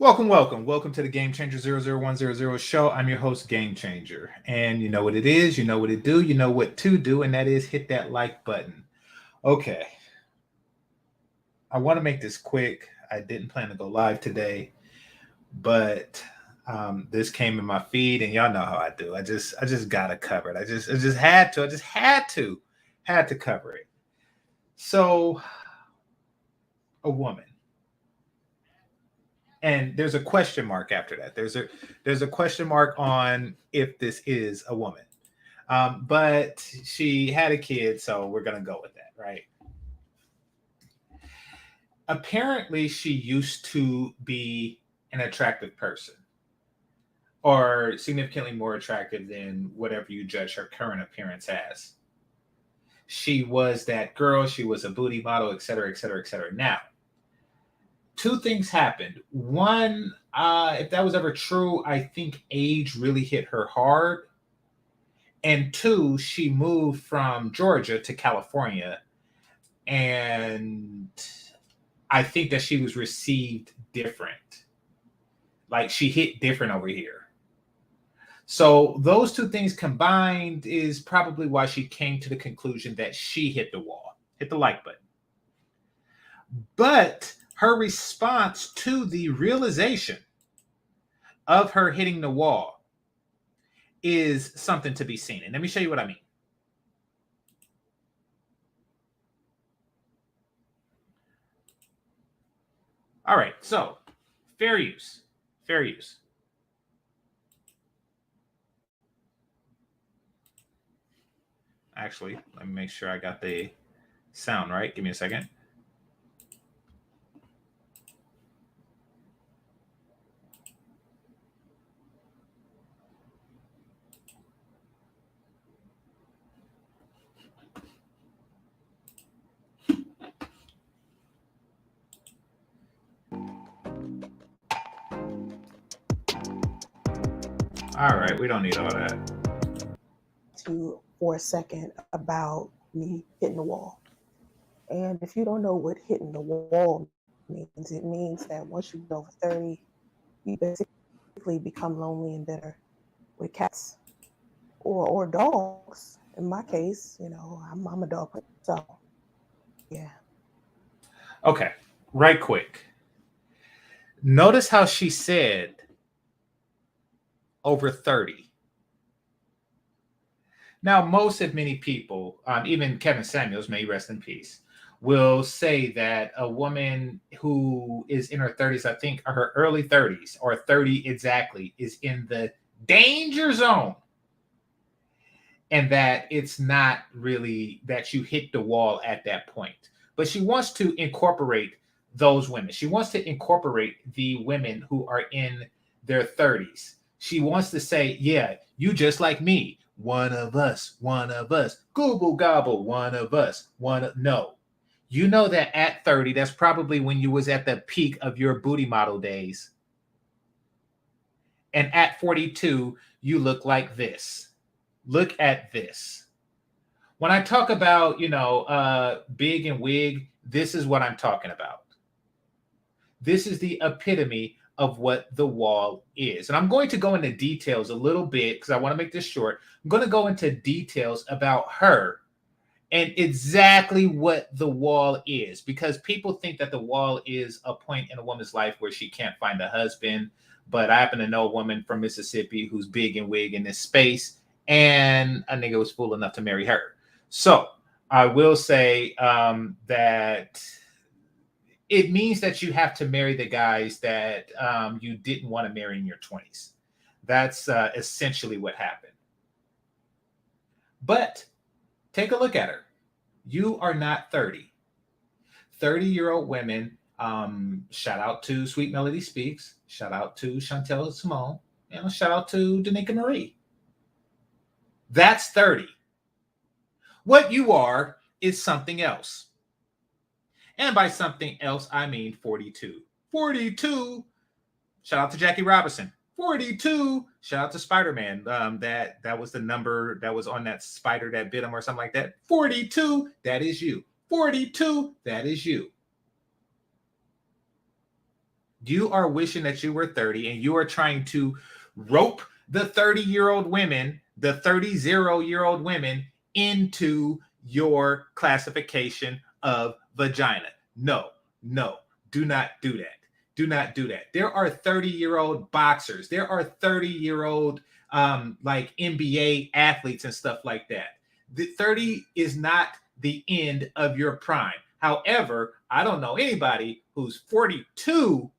Welcome to the GameChanger 00100 show. I'm your host, GameChanger. And you know what it is, you know what it do, you know what to do, and that is hit that like button. Okay. I want to make this quick. I didn't plan to go live today, but this came in my feed, and y'all know how I do. I just gotta cover it. I just had to cover it. So a woman. And there's a question mark after that. There's a question mark on if this is a woman. But she had a kid, so we're gonna go with that, right? Apparently, she used to be an attractive person, or significantly more attractive than whatever you judge her current appearance as. She was that girl. She was a booty model, et cetera, et cetera, et cetera. Now, two things happened. One, if that was ever true, I think age really hit her hard. And two, she moved from Georgia to California, and I think that she was received different. Like she hit different over here. So those two things combined is probably why she came to the conclusion that she hit the wall, hit the like button. But her response to the realization of her hitting the wall is something to be seen. And let me show you what I mean. All right, so fair use. Fair use. Actually, let me make sure I got the sound right. Give me a second. All right, we don't need all that. To for a second about me hitting the wall. And if you don't know what hitting the wall means, it means that once you get over 30, you basically become lonely and bitter with cats or dogs. In my case, I'm a dog. So, yeah. Okay, right quick. Notice how she said over 30. Now, most of many people, even Kevin Samuels, may rest in peace, will say that a woman who is in her 30s, I think her early 30s or 30 exactly, is in the danger zone. And that it's not really that you hit the wall at that point. But she wants to incorporate those women. She wants to incorporate the women who are in their 30s. She wants to say, yeah, you just like me. One of us, gobble gobble, one of us, no. You know that at 30, that's probably when you was at the peak of your booty model days. And at 42, you look like this. Look at this. When I talk about, big and wig, this is what I'm talking about. This is the epitome of what the wall is. And I'm going to go into details a little bit because I want to make this short. I'm going to go into details about her and exactly what the wall is, because people think that the wall is a point in a woman's life where she can't find a husband. But I happen to know a woman from Mississippi who's big and wig in this space, and a nigga was fool enough to marry her. So I will say that it means that you have to marry the guys that you didn't want to marry in your 20s. That's essentially what happened. But take a look at her. You are not 30. 30-year-old women, shout out to Sweet Melody Speaks, shout out to Chantel Simone, shout out to Danica Marie. That's 30. What you are is something else. And by something else, I mean 42. 42. Shout out to Jackie Robinson. 42. Shout out to Spider-Man. That was the number that was on that spider that bit him or something like that. 42. That is you. 42. That is you. You are wishing that you were 30 and you are trying to rope the 30-year-old women, the 30-year-old women into your classification of vagina. No, no, do not do that. Do not do that. There are 30-year-old boxers. There are 30-year-old like NBA athletes and stuff like that. The 30 is not the end of your prime. However, I don't know anybody who's 42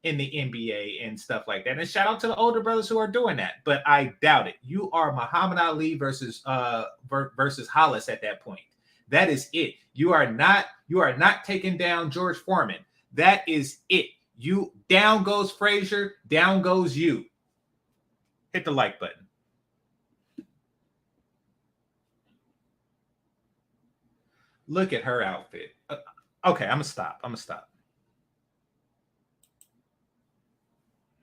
in the NBA and stuff like that. And shout out to the older brothers who are doing that, but I doubt it. You are Muhammad Ali versus Hollis at that point. That is it. You are not taking down George Foreman. That is it. You down goes Frazier, down goes you. Hit the like button. Look at her outfit. Okay, I'm gonna stop.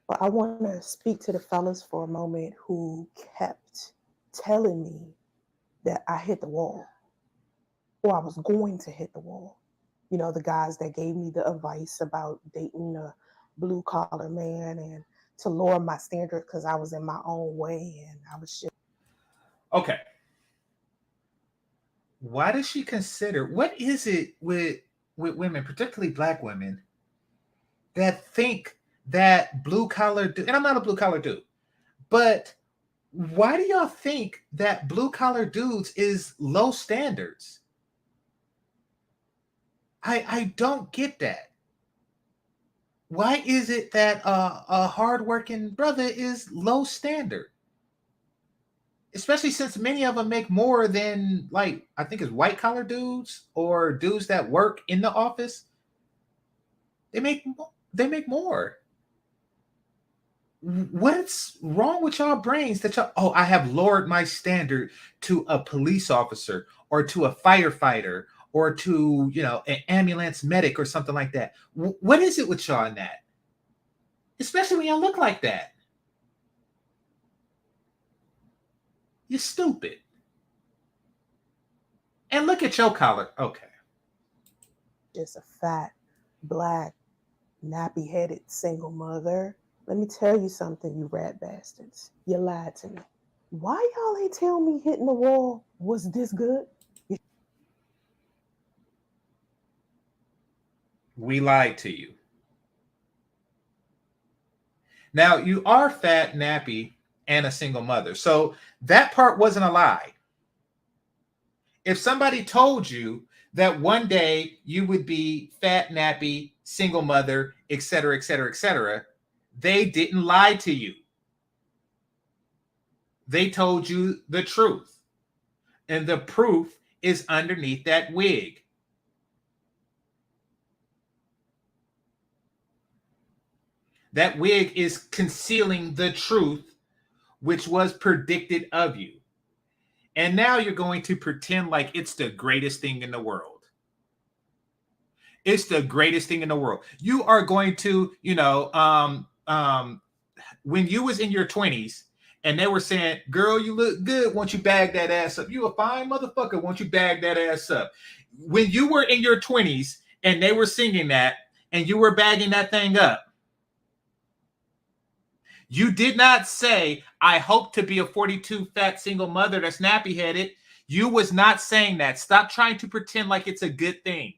But I want to speak to the fellas for a moment who kept telling me that I hit the wall or I was going to hit the wall. You know, the guys that gave me the advice about dating a blue collar man and to lower my standard because I was in my own way and I was just. Okay. Why does she consider, what is it with women, particularly black women, that think that blue collar dude, and I'm not a blue collar dude, but why do y'all think that blue collar dudes is low standards? I don't get that. Why is it that a hardworking brother is low standard? Especially since many of them make more than, like, I think it's white collar dudes or dudes that work in the office. They make more. What's wrong with y'all brains that y'all, oh, I have lowered my standard to a police officer or to a firefighter or to, you know, an ambulance medic or something like that? What is it with y'all in that? Especially when y'all look like that. You're stupid. And look at your collar. Okay. Just a fat, black, nappy-headed single mother. Let me tell you something, you rat bastards. You lied to me. Why y'all ain't tell me hitting the wall was this good? We lied to you. Now, you are fat, nappy, and a single mother. So that part wasn't a lie. If somebody told you that one day you would be fat, nappy, single mother, etc., etc., etc., they didn't lie to you. They told you the truth. And the proof is underneath that wig. That wig is concealing the truth, which was predicted of you. And now you're going to pretend like it's the greatest thing in the world. It's the greatest thing in the world. You are going to, you know, when you was in your 20s and they were saying, girl, you look good once you bag that ass up. You a fine motherfucker once you bag that ass up. When you were in your 20s and they were singing that and you were bagging that thing up, you did not say, I hope to be a 42 fat single mother that's nappy headed. You was not saying that. Stop trying to pretend like it's a good thing.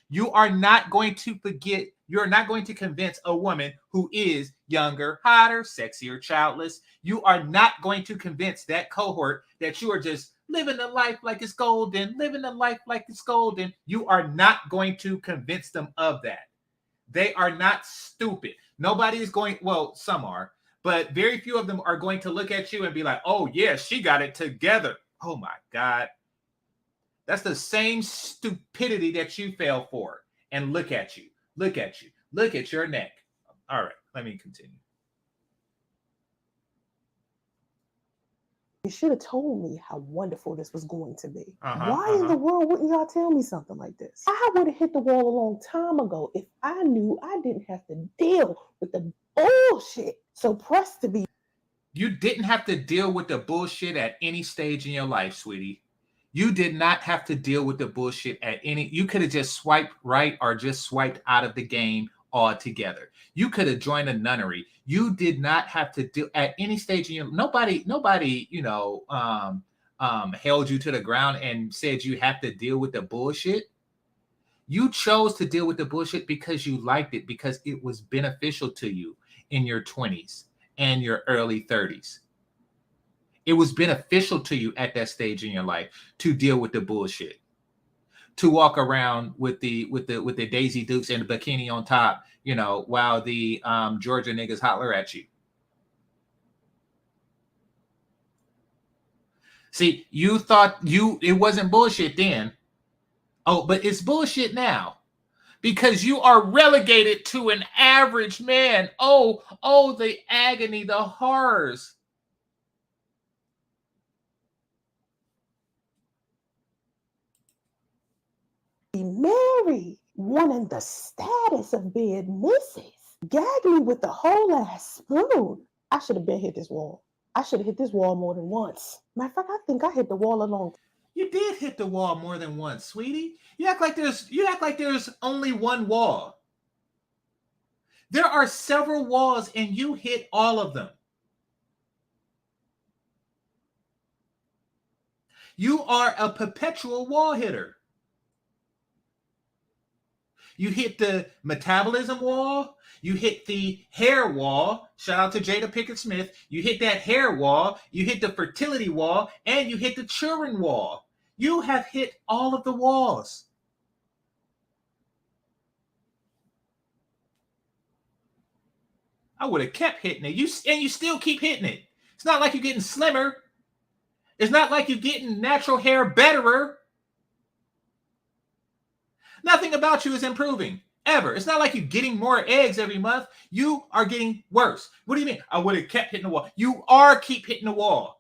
You are not going to forget. You're not going to convince a woman who is younger, hotter, sexier, childless. You are not going to convince that cohort that you are just living a life like it's golden, living a life like it's golden. You are not going to convince them of that. They are not stupid. Nobody is going, well, some are, but very few of them are going to look at you and be like, oh, yeah, she got it together. Oh, my God. That's the same stupidity that you fell for. And look at you. Look at you. Look at your neck. All right, let me continue. You should have told me how wonderful this was going to be. Why in the world wouldn't y'all tell me something like this? I would have hit the wall a long time ago if I knew I didn't have to deal with the bullshit. So pressed to be. You didn't have to deal with the bullshit at any stage in your life, sweetie. You did not have to deal with the bullshit at any. You could have just swiped right or just swiped out of the game altogether. You could have joined a nunnery. You did not have to do at any stage in your nobody, held you to the ground and said you have to deal with the bullshit. You chose to deal with the bullshit because you liked it, because it was beneficial to you in your 20s and your early 30s. It was beneficial to you at that stage in your life to deal with the bullshit, to walk around with the Daisy Dukes and the bikini on top, while the Georgia niggas holler at you. See, you thought it wasn't bullshit then. Oh, but it's bullshit now because you are relegated to an average man. Oh, the agony, the horrors. Be married, wanting the status of being Mrs. Gag me with the whole ass spoon. I should have been hit this wall. I should have hit this wall more than once. Matter of fact, I think I hit the wall a long time. You did hit the wall more than once, sweetie. You act like there's only one wall. There are several walls and you hit all of them. You are a perpetual wall hitter. You hit the metabolism wall. You hit the hair wall. Shout out to Jada Pinkett Smith. You hit that hair wall. You hit the fertility wall. And you hit the children wall. You have hit all of the walls. I would have kept hitting it. You still keep hitting it. It's not like you're getting slimmer. It's not like you're getting natural hair betterer. Nothing about you is improving, ever. It's not like you're getting more eggs every month. You are getting worse. What do you mean? I would have kept hitting the wall. You keep hitting the wall.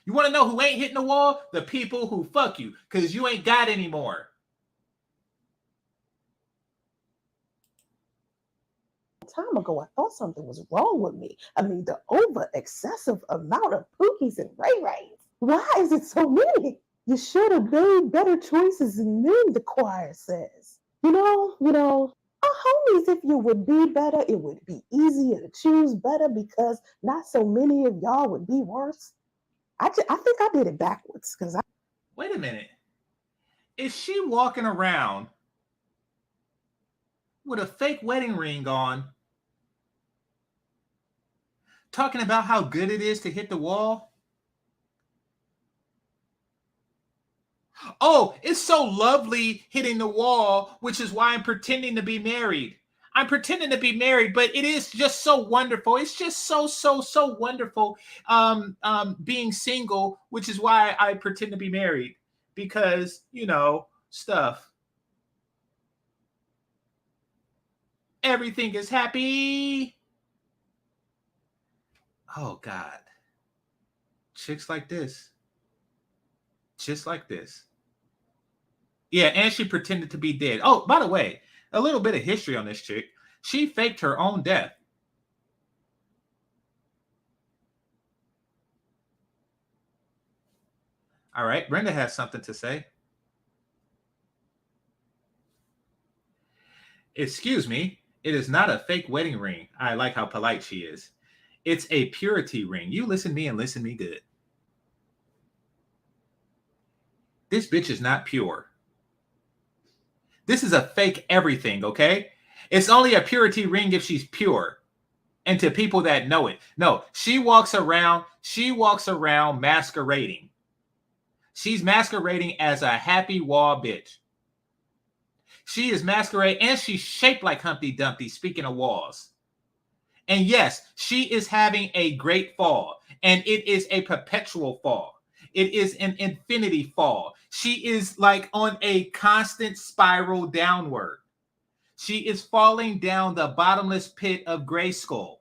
You want to know who ain't hitting the wall? The people who fuck you, because you ain't got any more. Time ago, I thought something was wrong with me. I mean, the excessive amount of pookies and ray-rays. Why is it so many? You should have made better choices than men, the choir says. You know, homies, if you would be better, it would be easier to choose better because not so many of y'all would be worse. I think I did it backwards because Wait a minute. Is she walking around with a fake wedding ring on, talking about how good it is to hit the wall? Oh, it's so lovely hitting the wall, which is why I'm pretending to be married. I'm pretending to be married, but it is just so wonderful. It's just so wonderful being single, which is why I pretend to be married. Because, stuff. Everything is happy. Oh, God. Chicks like this. Just like this. Yeah, and she pretended to be dead. Oh, by the way, a little bit of history on this chick. She faked her own death. All right, Brenda has something to say. Excuse me, it is not a fake wedding ring. I like how polite she is. It's a purity ring. You listen to me and listen to me good. This bitch is not pure. This is a fake everything, okay? It's only a purity ring if she's pure. And to people that know it. No, she walks around masquerading. She's masquerading as a happy wall bitch. She is masquerading, and she's shaped like Humpty Dumpty, speaking of walls. And yes, she is having a great fall, and it is a perpetual fall. It is an infinity fall. She is like on a constant spiral downward. She is falling down the bottomless pit of Grayskull.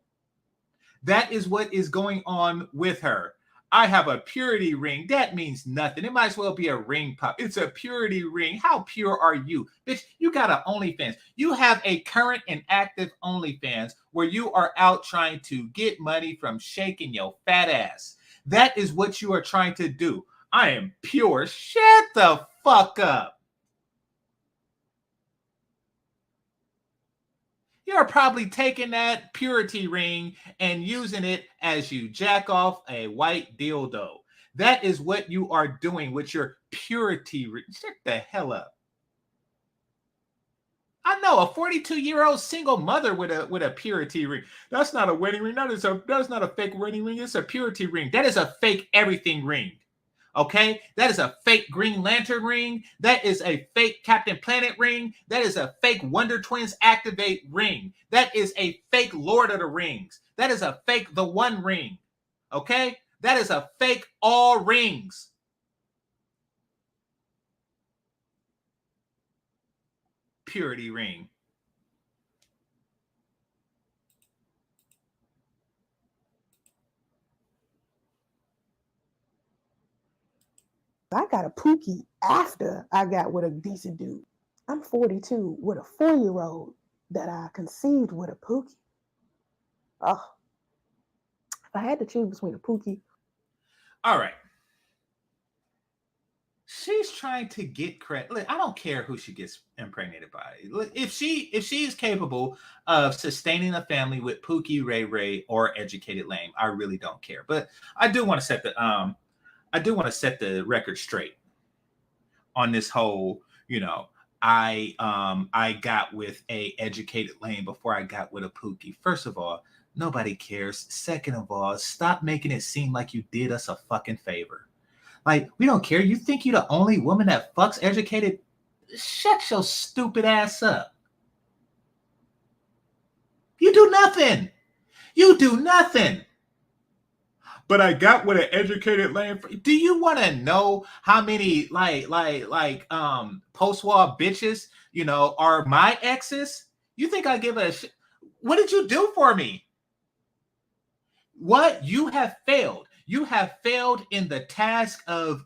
That is what is going on with her. I have a purity ring. That means nothing. It might as well be a ring pop. It's a purity ring. How pure are you? Bitch, you got an OnlyFans. You have a current and active OnlyFans where you are out trying to get money from shaking your fat ass. That is what you are trying to do. I am pure. Shut the fuck up. You're probably taking that purity ring and using it as you jack off a white dildo. That is what you are doing with your purity ring. Shut the hell up. I know a 42-year-old single mother with a purity ring. That's not a wedding ring. That's not a fake wedding ring. It's a purity ring. That is a fake everything ring. Okay? That is a fake Green Lantern ring. That is a fake Captain Planet ring. That is a fake Wonder Twins Activate ring. That is a fake Lord of the Rings. That is a fake The One ring. Okay? That is a fake all rings. Purity ring. I got a Pookie after I got with a decent dude. I'm 42 with a 4-year-old that I conceived with a Pookie. Oh, if I had to choose between a Pookie. All right. She's trying to get credit. Look, I don't care who she gets impregnated by. Look, if she's capable of sustaining a family with Pookie, Ray Ray, or Educated Lame, I really don't care. But I do want to set the record straight on this whole, I got with a Educated Lame before I got with a Pookie. First of all, nobody cares. Second of all, stop making it seem like you did us a fucking favor. Like, we don't care. You think you're the only woman that fucks educated? Shut your stupid ass up. You do nothing. You do nothing. But I got with an educated lame. Do you want to know how many post-war bitches, are my exes? You think I give a shit? What did you do for me? What? You have failed. You have failed in the task of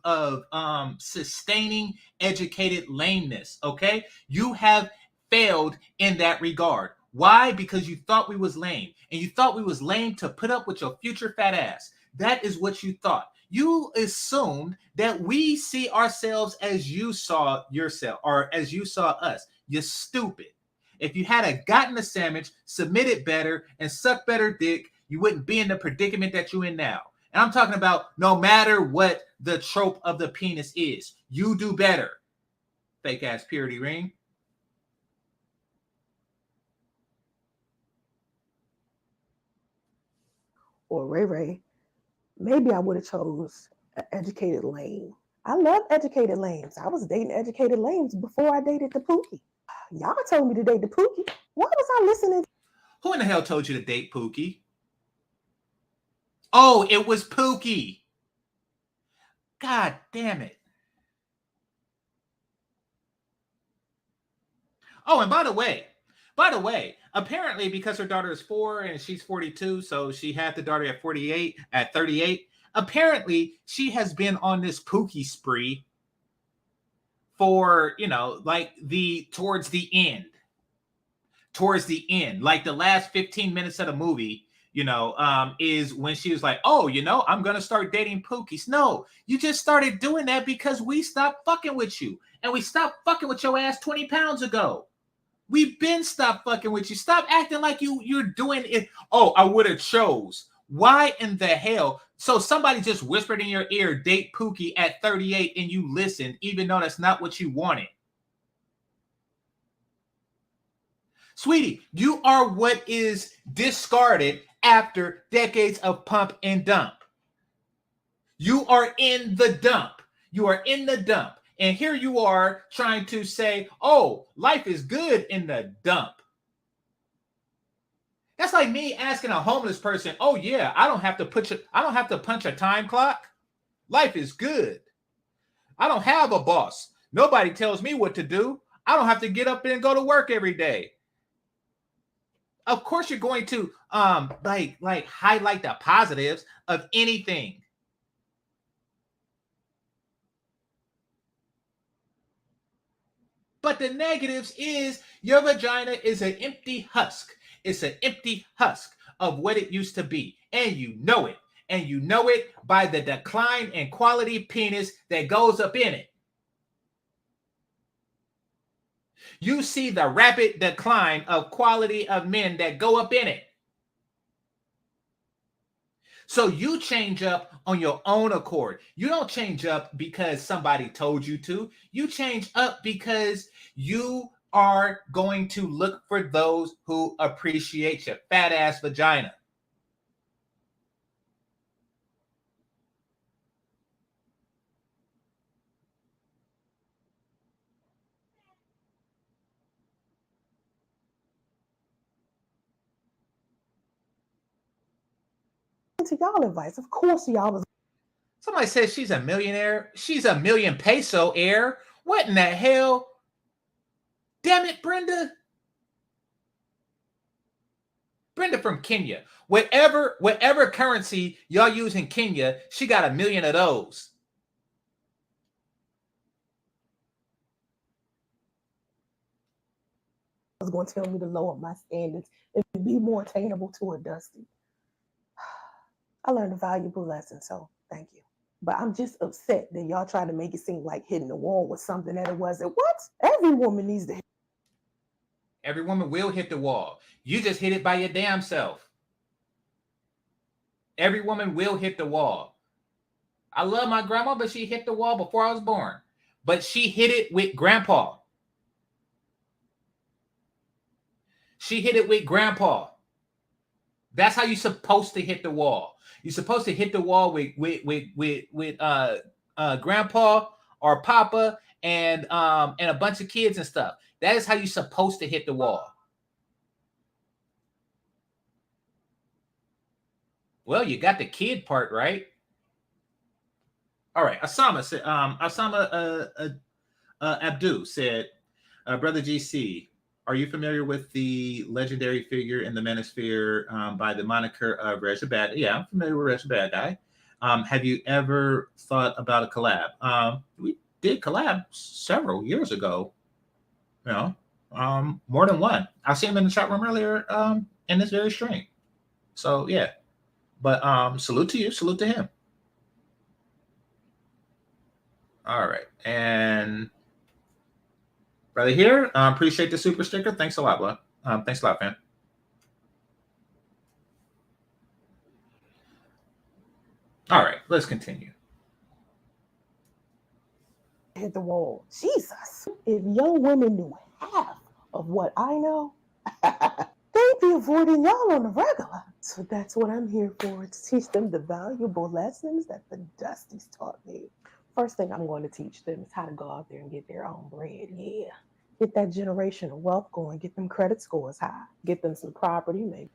sustaining educated lameness. Okay, you have failed in that regard. Why? Because you thought we was lame, and you thought we was lame to put up with your future fat ass. That is what you thought. You assumed that we see ourselves as you saw yourself, or as you saw us. You're stupid. If you had gotten a sandwich, submitted better, and sucked better dick, you wouldn't be in the predicament that you're in now. And I'm talking about no matter what the trope of the penis is, you do better. Fake ass purity ring. Or Ray Ray, maybe I would have chose an educated lame. I love educated lames. I was dating educated lames before I dated the Pookie. Y'all told me to date the Pookie. Why was I listening? Who in the hell told you to date Pookie? Oh, it was Pookie. God damn it. Oh, and by the way, apparently because her daughter is 4 and she's 42, so she had the daughter at 38. Apparently, she has been on this Pookie spree for, towards the end. Like the last 15 minutes of the movie, is when she was like, oh, I'm going to start dating Pookies. No, you just started doing that because we stopped fucking with you. And we stopped fucking with your ass 20 pounds ago. We've been stopped fucking with you. Stop acting like you're doing it. Oh, I would have chose. Why in the hell? So somebody just whispered in your ear, date Pookie at 38, and you listened, even though that's not what you wanted. Sweetie, you are what is discarded after decades of pump and dump. You are in the dump. You are in the dump. And here you are trying to say, oh, life is good in the dump. That's like me asking a homeless person, oh yeah, I don't have to punch a time clock. Life is good. I don't have a boss. Nobody tells me what to do. I don't have to get up and go to work every day. Of course you're going to highlight the positives of anything. But the negatives is your vagina is an empty husk. It's an empty husk of what it used to be. And you know it. And you know it by the decline in quality penis that goes up in it. You see the rapid decline of quality of men that go up in it. So you change up on your own accord. You don't change up because somebody told you to. You change up because you are going to look for those who appreciate your fat ass vagina. To y'all advice, of course, y'all was. Somebody says she's a millionaire. She's a million peso heir. What in the hell? Damn it, Brenda. Brenda from Kenya. Whatever currency y'all use in Kenya, she got 1 million of those. Was going to tell me to lower my standards and be more attainable to a Dusty. I learned a valuable lesson, so thank you. But I'm just upset that y'all try to make it seem like hitting the wall was something that it wasn't. What? Every woman needs to hit. Every woman will hit the wall. You just hit it by your damn self. Every woman will hit the wall. I love my grandma, but she hit the wall before I was born. But she hit it with grandpa. She hit it with grandpa. That's how you're supposed to hit the wall. You're supposed to hit the wall with grandpa or papa and a bunch of kids and stuff. That is how you're supposed to hit the wall. Well, you got the kid part right. All right, Asama said. Abdu said, "Brother GC, are you familiar with the legendary figure in the Manosphere by the moniker of Reg Bad? Yeah, I'm familiar with Reg Bad Guy. Have you ever thought about a collab? We did collab several years ago. You know, more than one. I see him in the chat room earlier in this very stream. So yeah, but salute to you, salute to him. All right, and brother here, appreciate the super sticker. Thanks a lot, bro. Thanks a lot, fam. All right, let's continue. Hit the wall. Jesus. If young women knew half of what I know, they'd be avoiding y'all on the regular. So that's what I'm here for, to teach them the valuable lessons that the Dusties taught me. First thing I'm going to teach them is how to go out there and get their own bread. Yeah. Get that generational wealth going, get them credit scores high, get them some property, maybe.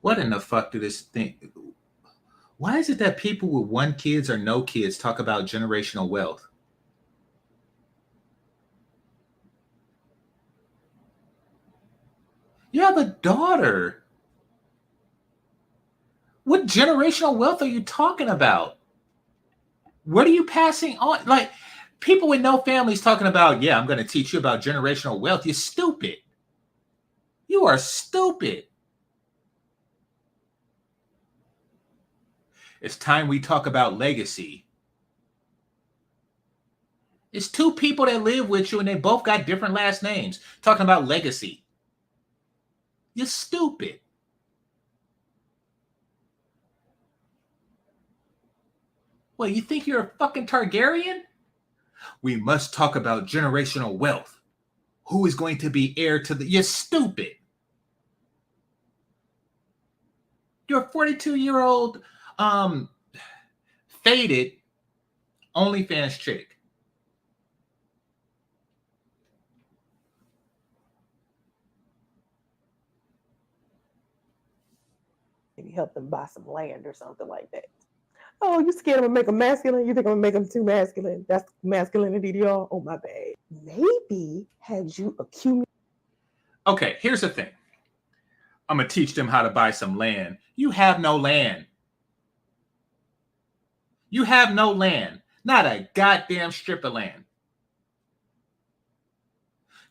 What in the fuck do this thing? Why is it that people with one kids or no kids talk about generational wealth? You have a daughter. What generational wealth are you talking about? What are you passing on? Like, people with no families talking about, yeah, I'm going to teach you about generational wealth. You're stupid. You are stupid. It's time we talk about legacy. It's two people that live with you and they both got different last names talking about legacy. You're stupid. Well, you think you're a fucking Targaryen? We must talk about generational wealth. Who is going to be heir to the... You're stupid. You're a 42-year-old faded OnlyFans chick. Maybe help them buy some land or something like that. Oh, you scared I'm gonna make them masculine? You think I'm gonna make them too masculine? That's masculinity to y'all? Oh, my bad. Maybe had you accumulated. Okay, here's the thing. I'm gonna teach them how to buy some land. You have no land. You have no land. Not a goddamn strip of land.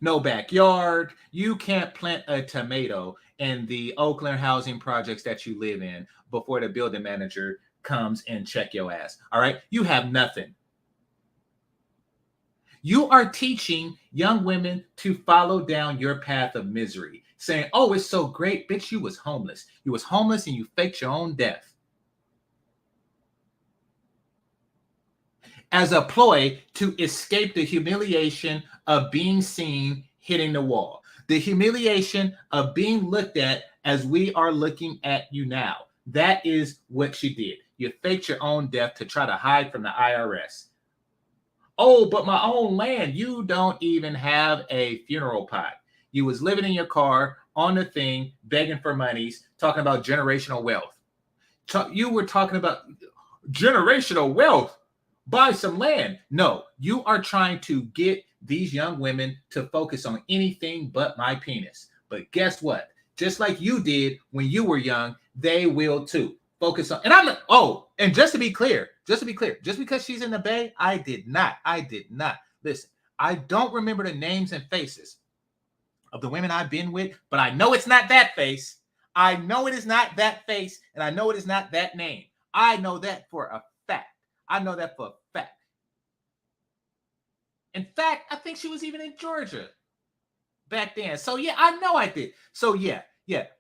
No backyard. You can't plant a tomato in the Oakland housing projects that you live in before the building manager comes and check your ass. All right. You have nothing. You are teaching young women to follow down your path of misery, saying, oh, it's so great. Bitch, you was homeless. You was homeless and you faked your own death. As a ploy to escape the humiliation of being seen hitting the wall, the humiliation of being looked at as we are looking at you now. That is what she did. You faked your own death to try to hide from the IRS. Oh, but my own land. You don't even have a funeral pot. You was living in your car on the thing, begging for monies, talking about generational wealth. You were talking about generational wealth. Buy some land. No, you are trying to get these young women to focus on anything but my penis. But guess what? Just like you did when you were young, they will too. Focus on, and I'm like, oh, and just to be clear, just because she's in the Bay, I did not. Listen, I don't remember the names and faces of the women I've been with, but I know it's not that face. I know it is not that face, and I know it is not that name. I know that for a fact. In fact, I think she was even in Georgia back then. So yeah, I know I did. So yeah,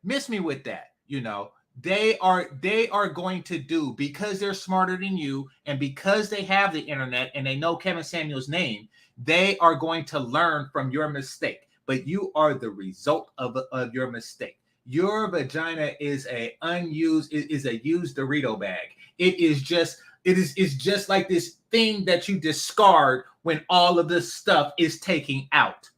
miss me with that. You know, they are going to do, because they're smarter than you and because they have the internet and they know Kevin Samuel's name, they are going to learn from your mistake. But you are the result of your mistake. Your vagina is a used Dorito bag. It's just like this thing that you discard when all of this stuff is taken out.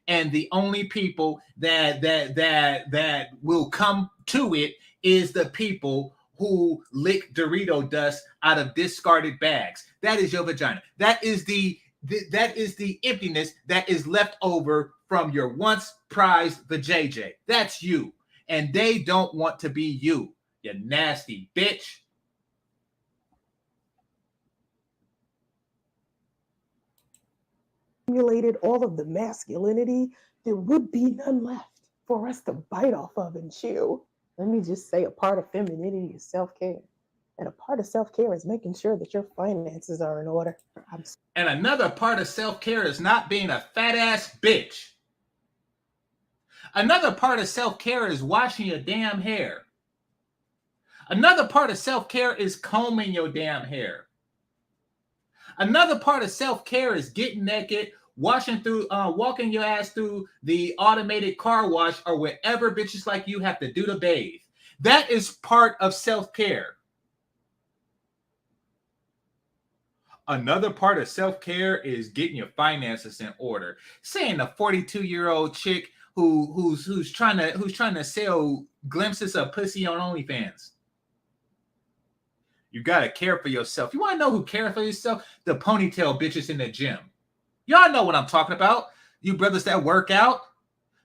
And the only people that will come to it is the people who lick Dorito dust out of discarded bags. That is your vagina. That is the emptiness that is left over from your once prized vajayjay. That's you. And they don't want to be you, you nasty bitch. Accumulated all of the masculinity, there would be none left for us to bite off of and chew. Let me just say, a part of femininity is self-care. And a part of self-care is making sure that your finances are in order. And another part of self-care is not being a fat ass bitch. Another part of self-care is washing your damn hair. Another part of self-care is combing your damn hair. Another part of self-care is getting naked, walking your ass through the automated car wash or wherever bitches like you have to do to bathe. That is part of self-care. Another part of self-care is getting your finances in order. Saying a 42-year-old chick who's trying to sell glimpses of pussy on OnlyFans. You gotta care for yourself. You want to know who cares for yourself? The ponytail bitches in the gym. Y'all know what I'm talking about. You brothers that work out.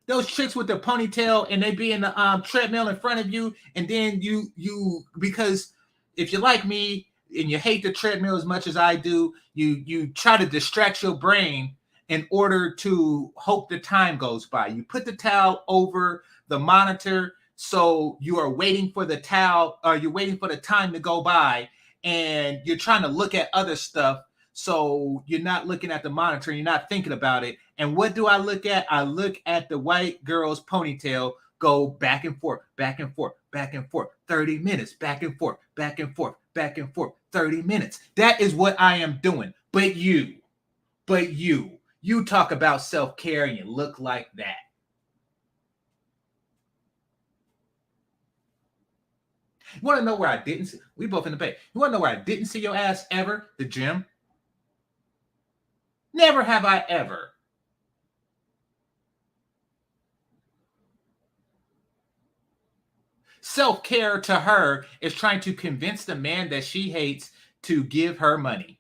Those chicks with the ponytail and they be in the treadmill in front of you, and then you because if you're like me and you hate the treadmill as much as I do, you try to distract your brain in order to hope the time goes by. You put the towel over the monitor, so you are waiting for the towel, or you're waiting for the time to go by, and you're trying to look at other stuff. So you're not looking at the monitor, you're not thinking about it. And what do I look at? I look at the white girl's ponytail go back and forth, 30 minutes, back and forth, 30 minutes. That is what I am doing. But you talk about self-care and you look like that. You want to know where I didn't see? We both in the Bay. You want to know where I didn't see your ass ever? The gym. Never have I ever. Self-care to her is trying to convince the man that she hates to give her money.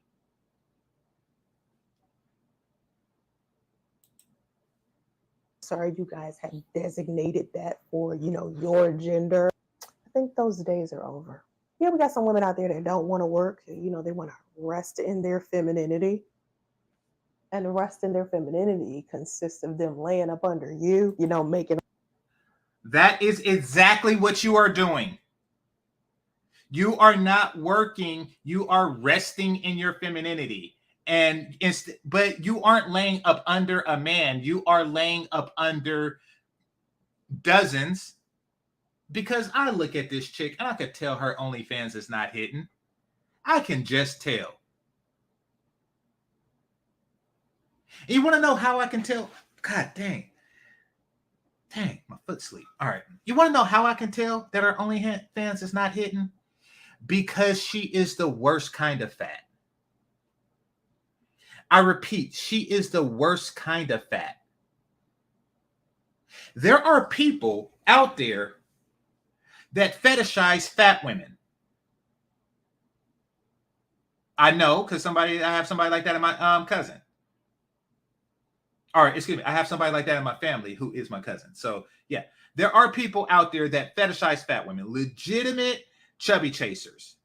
Sorry, you guys have designated that for, your gender. I think those days are over. Yeah, we got some women out there that don't want to work. They want to rest in their femininity. And rest in their femininity consists of them laying up under you, making. That is exactly what you are doing. You are not working. You are resting in your femininity. But you aren't laying up under a man. You are laying up under dozens. Because I look at this chick and I could tell her OnlyFans is not hitting. I can just tell. And you want to know how I can tell? God dang. Dang, my foot sleep. All right. You want to know how I can tell that her OnlyFans is not hitting? Because she is the worst kind of fat. I repeat, she is the worst kind of fat. There are people out there that fetishize fat women. I know because I have somebody like that in my cousin. Or excuse me, I have somebody like that in my family who is my cousin. So yeah, there are people out there that fetishize fat women, legitimate chubby chasers.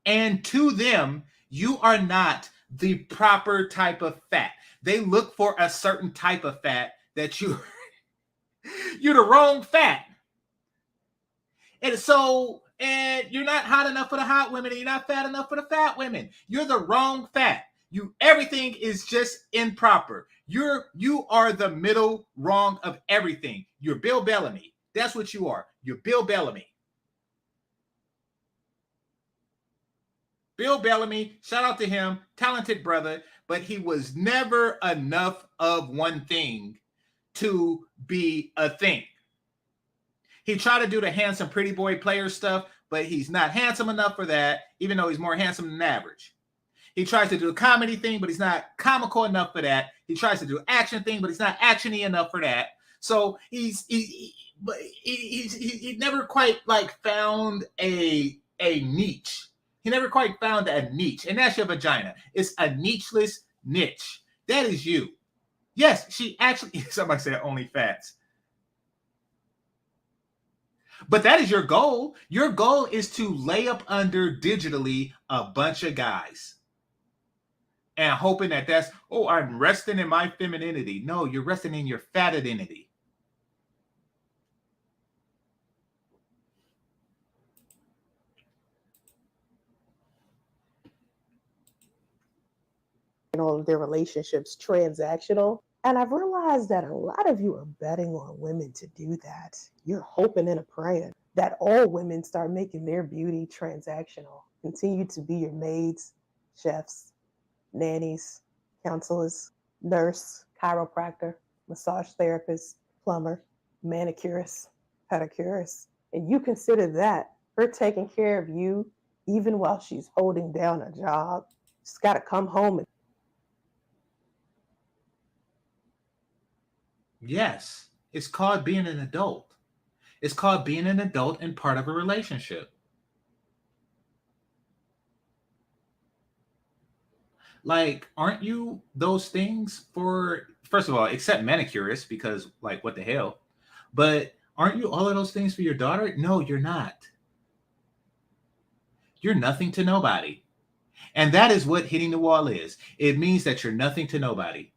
And to them, you are not the proper type of fat. They look for a certain type of fat that you're the wrong fat. And you're not hot enough for the hot women, and you're not fat enough for the fat women. You're the wrong fat. Everything is just improper. You are the middle wrong of everything. You're Bill Bellamy. That's what you are. You're Bill Bellamy. Bill Bellamy, shout out to him, talented brother, but he was never enough of one thing to be a thing. He tried to do the handsome pretty boy player stuff, but he's not handsome enough for that, even though he's more handsome than average. He tries to do a comedy thing, but he's not comical enough for that. He tries to do an action thing, but he's not actiony enough for that. So he never quite like found a niche. He never quite found a niche, and that's your vagina. It's a nicheless niche. That is you. Yes, she actually, somebody said OnlyFans. But that is your goal. Your goal is to lay up under digitally a bunch of guys. And hoping that's, I'm resting in my femininity. No, you're resting in your fatidinity. All of their relationships transactional. And I've realized that a lot of you are betting on women to do that. You're hoping and praying that all women start making their beauty transactional, continue to be your maids, chefs, nannies, counselors, nurse, chiropractor, massage therapist, plumber, manicurist, pedicurist. And you consider that her taking care of you even while she's holding down a job. She's got to come home and yes, it's called being an adult. It's called being an adult and part of a relationship. Like, aren't you those things for, first of all, except manicurists, because, like, what the hell? But aren't you all of those things for your daughter? No, you're not. You're nothing to nobody. And that is what hitting the wall is. It means that you're nothing to nobody.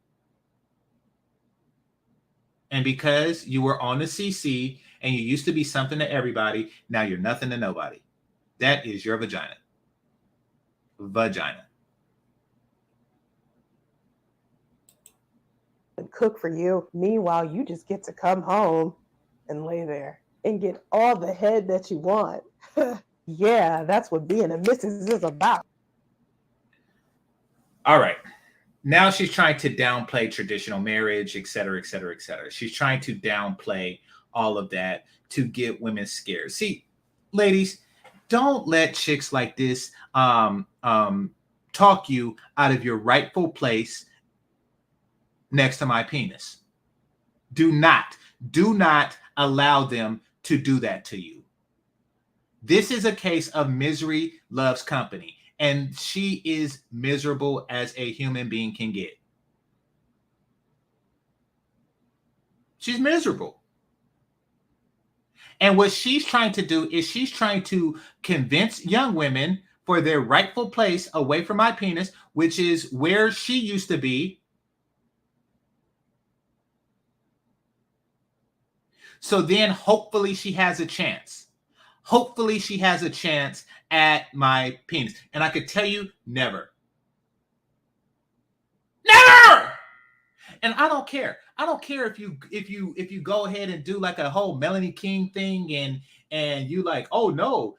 And because you were on the CC and you used to be something to everybody, now you're nothing to nobody. That is your vagina. Vagina. and cook for you. Meanwhile, you just get to come home and lay there and get all the head that you want. Yeah, that's what being a missus is about. All right. Now she's trying to downplay traditional marriage, et cetera, et cetera, et cetera. She's trying to downplay all of that to get women scared. See, ladies, don't let chicks like this talk you out of your rightful place next to my penis. Do not allow them to do that to you. This is a case of misery loves company. And she is miserable as a human being can get. She's miserable. And what she's trying to do is she's trying to convince young women for their rightful place away from my penis, which is where she used to be. So then hopefully she has a chance. Hopefully she has a chance at my penis. And I could tell you, never. Never! And I don't care. I don't care if you go ahead and do like a whole Melanie King thing and you like, oh no,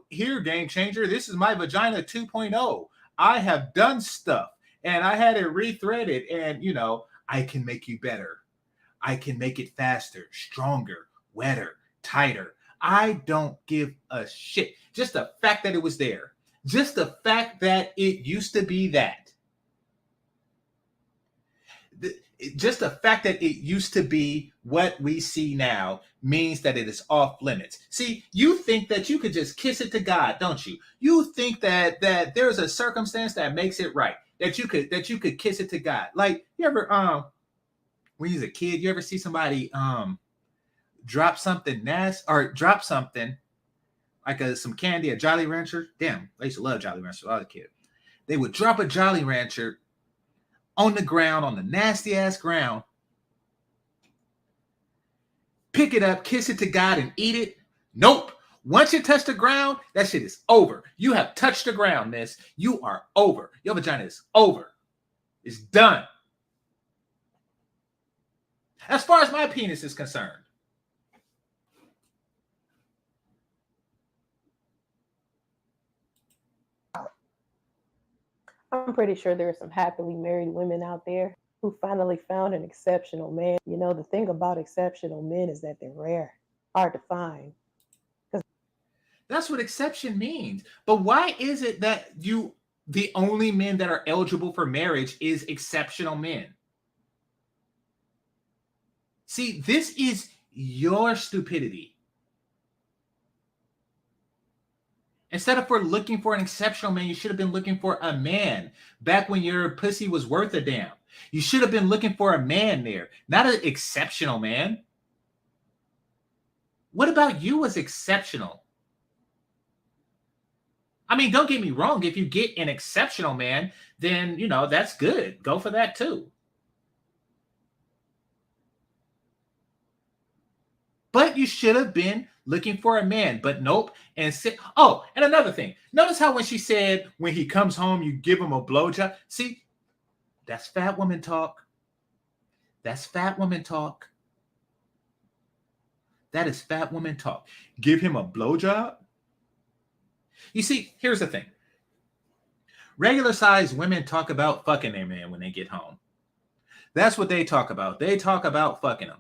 here, Game Changer, this is my vagina 2.0. I have done stuff and I had it rethreaded, and I can make you better. I can make it faster, stronger, wetter, tighter. I don't give a shit. Just the fact that it was there. Just the fact that it used to be that. Just the fact that it used to be what we see now means that it is off limits. See, you think that you could just kiss it to God, don't you? You think that there's a circumstance that makes it right. That you could kiss it to God. Like, you ever when you was a kid, you ever see somebody drop something nasty or drop something like some candy, a Jolly Rancher? Damn, I used to love Jolly Rancher when I was a kid. They would drop a Jolly Rancher on the ground, on the nasty ass ground, pick it up, kiss it to God, and eat it. Nope. Once you touch the ground, that shit is over. You have touched the ground, miss. You are over. Your vagina is over. It's done. As far as my penis is concerned. I'm pretty sure there are some happily married women out there who finally found an exceptional man. The thing about exceptional men is that they're rare, hard to find. That's what exception means. But why is it that the only men that are eligible for marriage is exceptional men? See, this is your stupidity. Instead of looking for an exceptional man, you should have been looking for a man back when your pussy was worth a damn. You should have been looking for a man there, not an exceptional man. What about you was exceptional? I mean, don't get me wrong. If you get an exceptional man, then, that's good. Go for that too. But you should have been looking for a man, but nope. And another thing. Notice how when she said, when he comes home, you give him a blowjob. See, that's fat woman talk. That's fat woman talk. That is fat woman talk. Give him a blowjob? You see, here's the thing. Regular sized women talk about fucking their man when they get home. That's what they talk about. They talk about fucking them.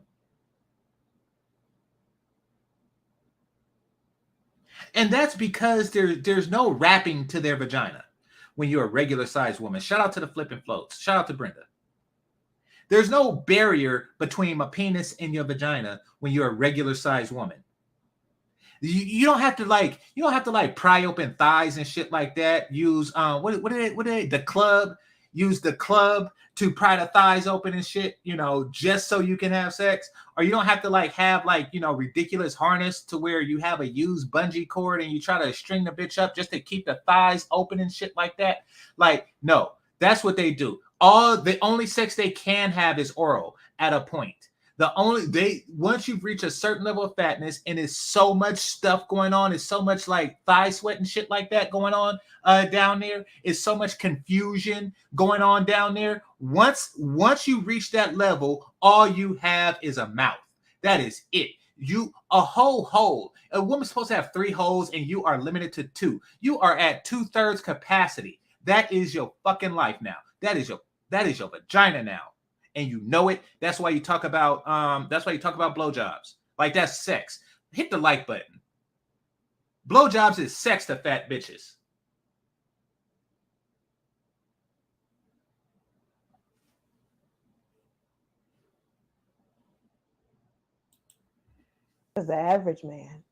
And that's because there's no wrapping to their vagina when you're a regular sized woman. Shout out to the flipping floats. Shout out to Brenda. There's no barrier between my penis and your vagina when you're a regular sized woman. You don't have to pry open thighs and shit like that. Use the club. Use the club to pry the thighs open and shit, just so you can have sex. Or you don't have to have ridiculous harness to where you have a used bungee cord and you try to string the bitch up just to keep the thighs open and shit like that. No, that's what they do. The only sex they can have is oral at a point. Once you've reached a certain level of fatness and there's so much stuff going on, it's so much thigh sweat and shit like that going on down there. It's so much confusion going on down there. Once you reach that level, all you have is a mouth. That is it. A whole hole. A woman's supposed to have 3 holes and you are limited to 2. You are at 2/3 capacity. That is your fucking life now. That is your vagina now. And you know it. That's why you talk about blowjobs. That's sex. Hit the like button. Blowjobs is sex to fat bitches. Because the average man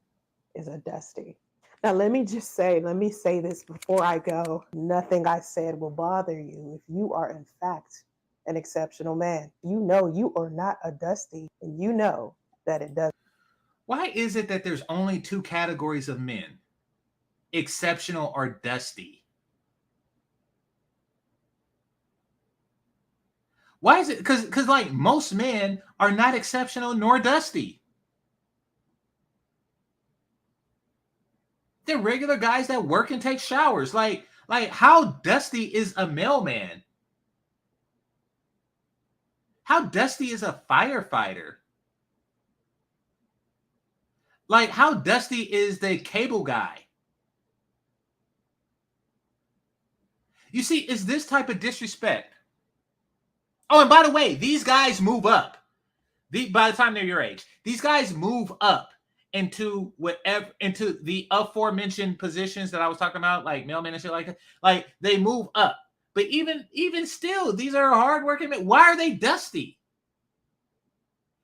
is a dusty. Now, let me say this before I go. Nothing I said will bother you if you are, in fact, an exceptional man. You are not a dusty, and you know that it does. Why is it that there's only 2 categories of men? Exceptional or dusty? Why is it? Because most men are not exceptional nor dusty. They're regular guys that work and take showers. Like how dusty is a mailman? How dusty is a firefighter? Like, how dusty is the cable guy? You see, it's this type of disrespect. Oh, and by the way, these guys move up. By the time they're your age, these guys move up into the aforementioned positions that I was talking about, like mailmen and shit like that. Like, they move up. But even still, these are hardworking men. Why are they dusty?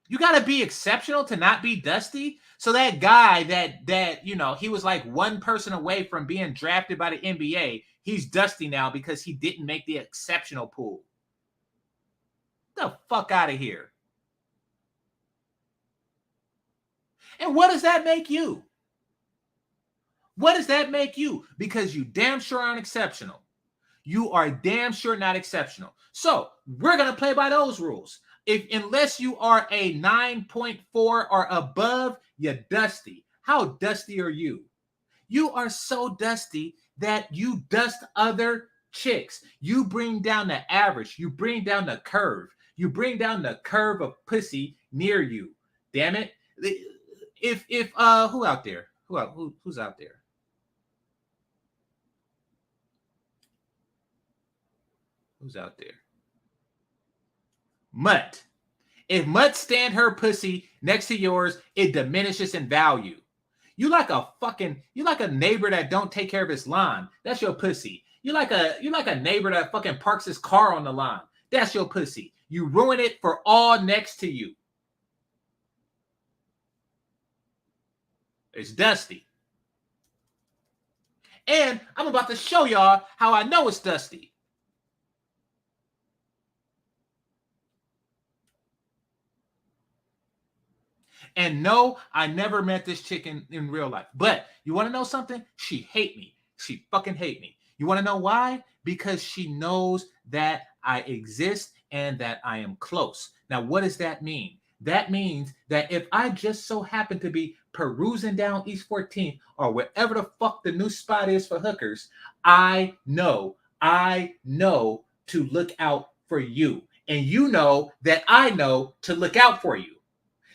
You got to be exceptional to not be dusty. So that guy that he was like one person away from being drafted by the NBA, he's dusty now because he didn't make the exceptional pool. Get the fuck out of here. And what does that make you? What does that make you? Because you damn sure aren't exceptional. You are damn sure not exceptional. So we're going to play by those rules. Unless you are a 9.4 or above, you're dusty. How dusty are you? You are so dusty that you dust other chicks. You bring down the average. You bring down the curve. You bring down the curve of pussy near you. Damn it. Who out there? Who's out there? Who's out there? Mutt. If Mutt stand her pussy next to yours, it diminishes in value. You like a neighbor that don't take care of his lawn. That's your pussy. You like a neighbor that fucking parks his car on the lawn. That's your pussy. You ruin it for all next to you. It's dusty. And I'm about to show y'all how I know it's dusty. And no, I never met this chick in real life. But you want to know something? She hate me. She fucking hate me. You want to know why? Because she knows that I exist and that I am close. Now, what does that mean? That means that if I just so happen to be perusing down East 14th or wherever the fuck the new spot is for hookers, I know to look out for you. And you know that I know to look out for you.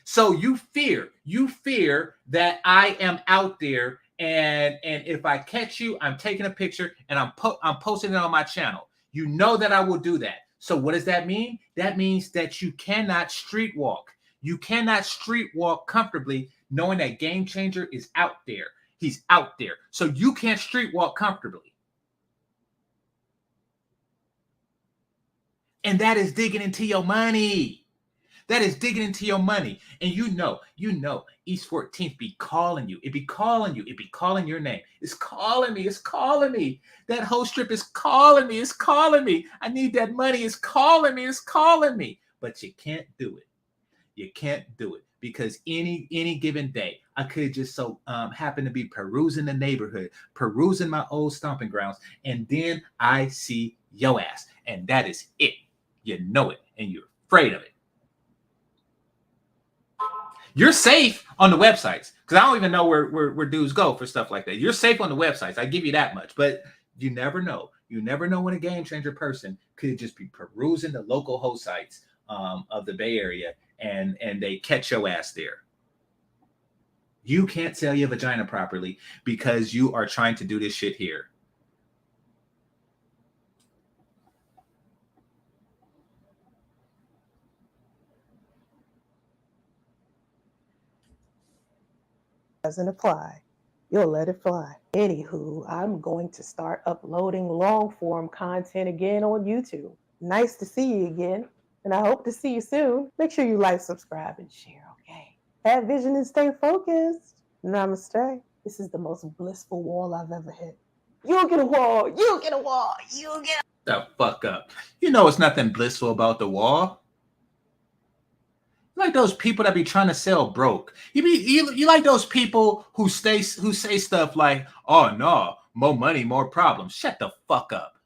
So you fear that I am out there, and if I catch you, I'm taking a picture and I'm posting it on my channel. You know that I will do that. So what does that mean? That means that you cannot street walk. You cannot street walk comfortably knowing that GameChanger is out there. He's out there. So you can't street walk comfortably. And that is digging into your money. That is digging into your money. And you know, East 14th be calling you. It be calling you. It be calling your name. It's calling me. It's calling me. That whole strip is calling me. It's calling me. I need that money. It's calling me. It's calling me. But you can't do it. You can't do it. Because any given day, I could just so happen to be perusing the neighborhood, perusing my old stomping grounds, and then I see your ass. And that is it. You know it. And you're afraid of it. You're safe on the websites because I don't even know where dudes go for stuff like that. You're safe on the websites. I give you that much, but you never know. You never know when a GameChanger person could just be perusing the local host sites of the Bay Area and they catch your ass there. You can't sell your vagina properly because you are trying to do this shit here. Doesn't apply. You'll let it fly. Anywho, I'm going to start uploading long form content again on YouTube. Nice to see you again, and I hope to see you soon. Make sure you like, subscribe, and share, okay? Have vision and stay focused. Namaste. This is the most blissful wall I've ever hit. You get a wall. You get a wall. You get the fuck up. You know it's nothing blissful about the wall. Like those people that be trying to sell broke. You like those people who say stuff like, "Oh no, more money, more problems." Shut the fuck up.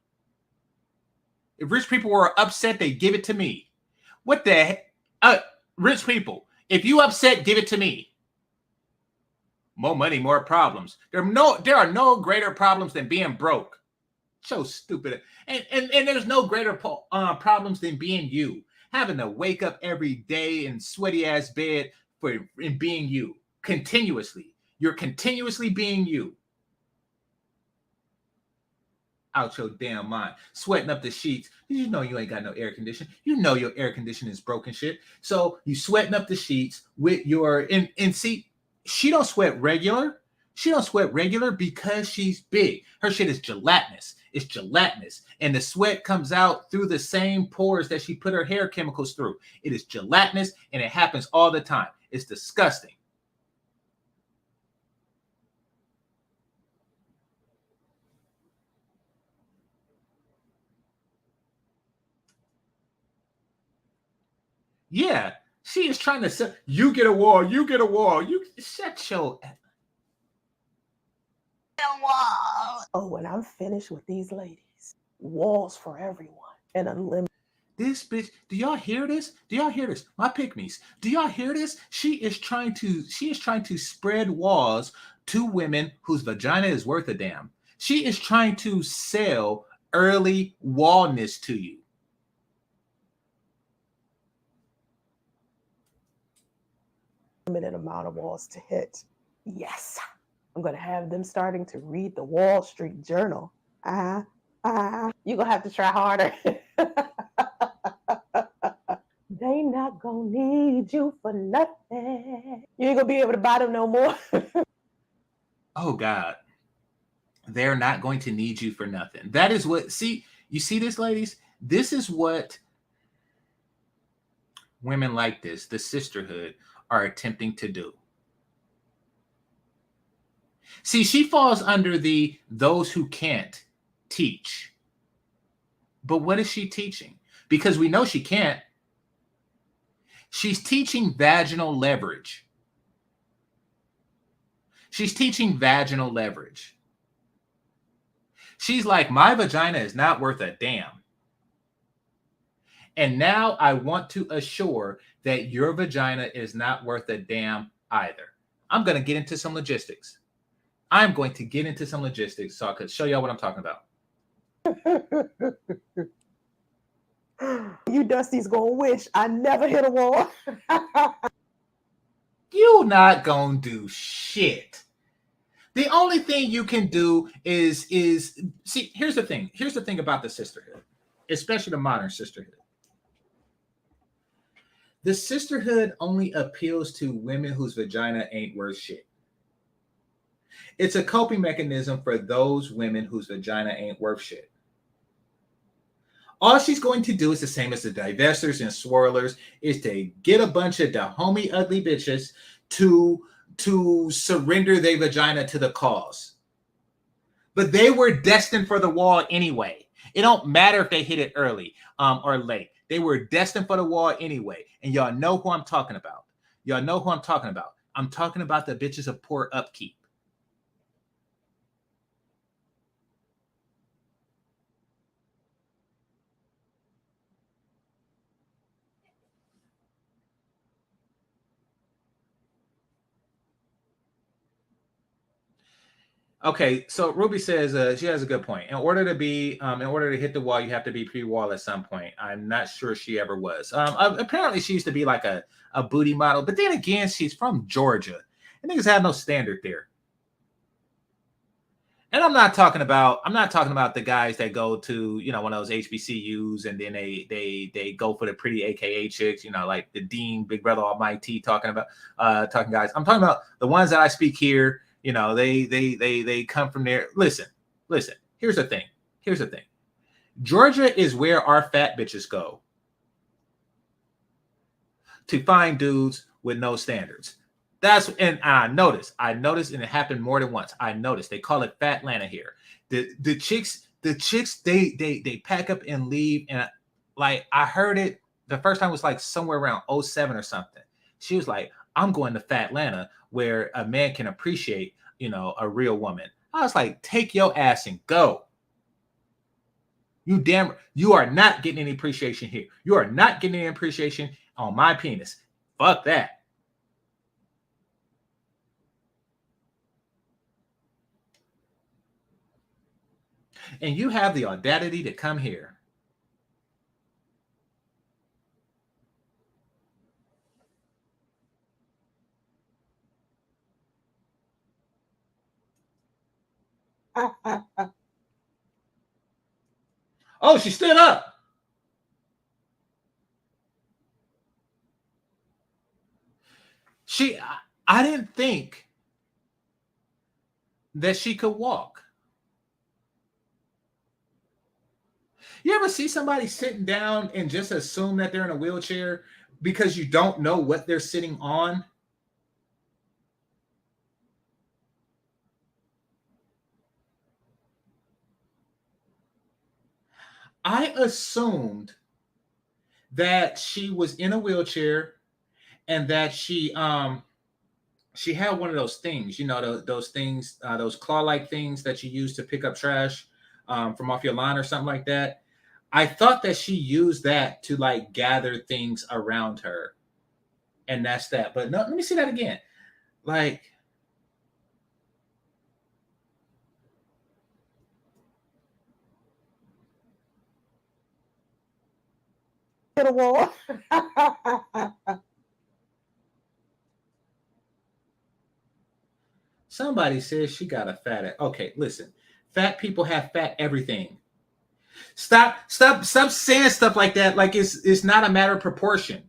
If rich people were upset, they give it to me. What the heck? Rich people, if you upset, give it to me. More money, more problems. There are no greater problems than being broke. So stupid. And there's no greater problems than being you. Having to wake up every day in sweaty ass bed in being you continuously. You're continuously being you. Out your damn mind, sweating up the sheets. You know you ain't got no air conditioning. You know your air conditioning is broken shit. So you sweating up the sheets with your and see, she don't sweat regular. She don't sweat regular because she's big. Her shit is gelatinous. It's gelatinous. And the sweat comes out through the same pores that she put her hair chemicals through. It is gelatinous and it happens all the time. It's disgusting. Yeah, she is trying to say, you get a wall, you get a wall. You shut your wall. Oh, when I'm finished with these ladies, walls for everyone and unlimited. This bitch, do y'all hear this? Do y'all hear this? My pick-me's. Do y'all hear this? She is trying to spread walls to women whose vagina is worth a damn. She is trying to sell early wallness to you. Limited amount of walls to hit. Yes. I'm going to have them starting to read the Wall Street Journal. You're going to have to try harder. They not going to need you for nothing. You ain't going to be able to buy them no more. Oh, God. They're not going to need you for nothing. That is what, you see this, ladies? This is what women like this, the sisterhood, are attempting to do. See, she falls under those who can't teach. But what is she teaching? Because we know she can't. She's teaching vaginal leverage. She's teaching vaginal leverage. She's like, my vagina is not worth a damn. And now I want to assure that your vagina is not worth a damn either. I'm going to get into some logistics. I'm going to get into some logistics so I could show y'all what I'm talking about. You Dusty's gonna wish I never hit a wall. You not gonna do shit. The only thing you can do is see, here's the thing. Here's the thing about the sisterhood, especially the modern sisterhood. The sisterhood only appeals to women whose vagina ain't worth shit. It's a coping mechanism for those women whose vagina ain't worth shit. All she's going to do is the same as the divestors and swirlers, is to get a bunch of the homie ugly bitches to surrender their vagina to the cause. But they were destined for the wall anyway. It don't matter if they hit it early or late. They were destined for the wall anyway. And y'all know who I'm talking about. Y'all know who I'm talking about. I'm talking about the bitches of poor upkeep. Okay, so Ruby says she has a good point. In order to hit the wall, you have to be pre-wall at some point. I'm not sure she ever was. Apparently, she used to be like a booty model, but then again, she's from Georgia, and niggas have no standard there. And I'm not talking about the guys that go to one of those HBCUs and then they go for the pretty AKA chicks, like the Dean, Big Brother Almighty talking guys. I'm talking about the ones that I speak here. They come from there. Listen. Here's the thing. Georgia is where our fat bitches go to find dudes with no standards. And I noticed, and it happened more than once. I noticed they call it Fat Atlanta here. The chicks, they pack up and leave. And like I heard it the first time was like somewhere around 07 or something. She was like, I'm going to Fat Atlanta where a man can appreciate, a real woman. I was like, take your ass and go. You are not getting any appreciation here. You are not getting any appreciation on my penis. Fuck that. And you have the audacity to come here. Oh, she stood up. I didn't think that she could walk. You ever see somebody sitting down and just assume that they're in a wheelchair because you don't know what they're sitting on? I assumed that she was in a wheelchair and that she had one of those things, those things, those claw-like things that you use to pick up trash from off your lawn or something like that. I thought that she used that to like gather things around her, and that's that. But no, let me see that again. Like, To the wall. somebody says she got a fat. Okay, listen, fat people have fat everything. Stop saying stuff like that. Like it's not a matter of proportion.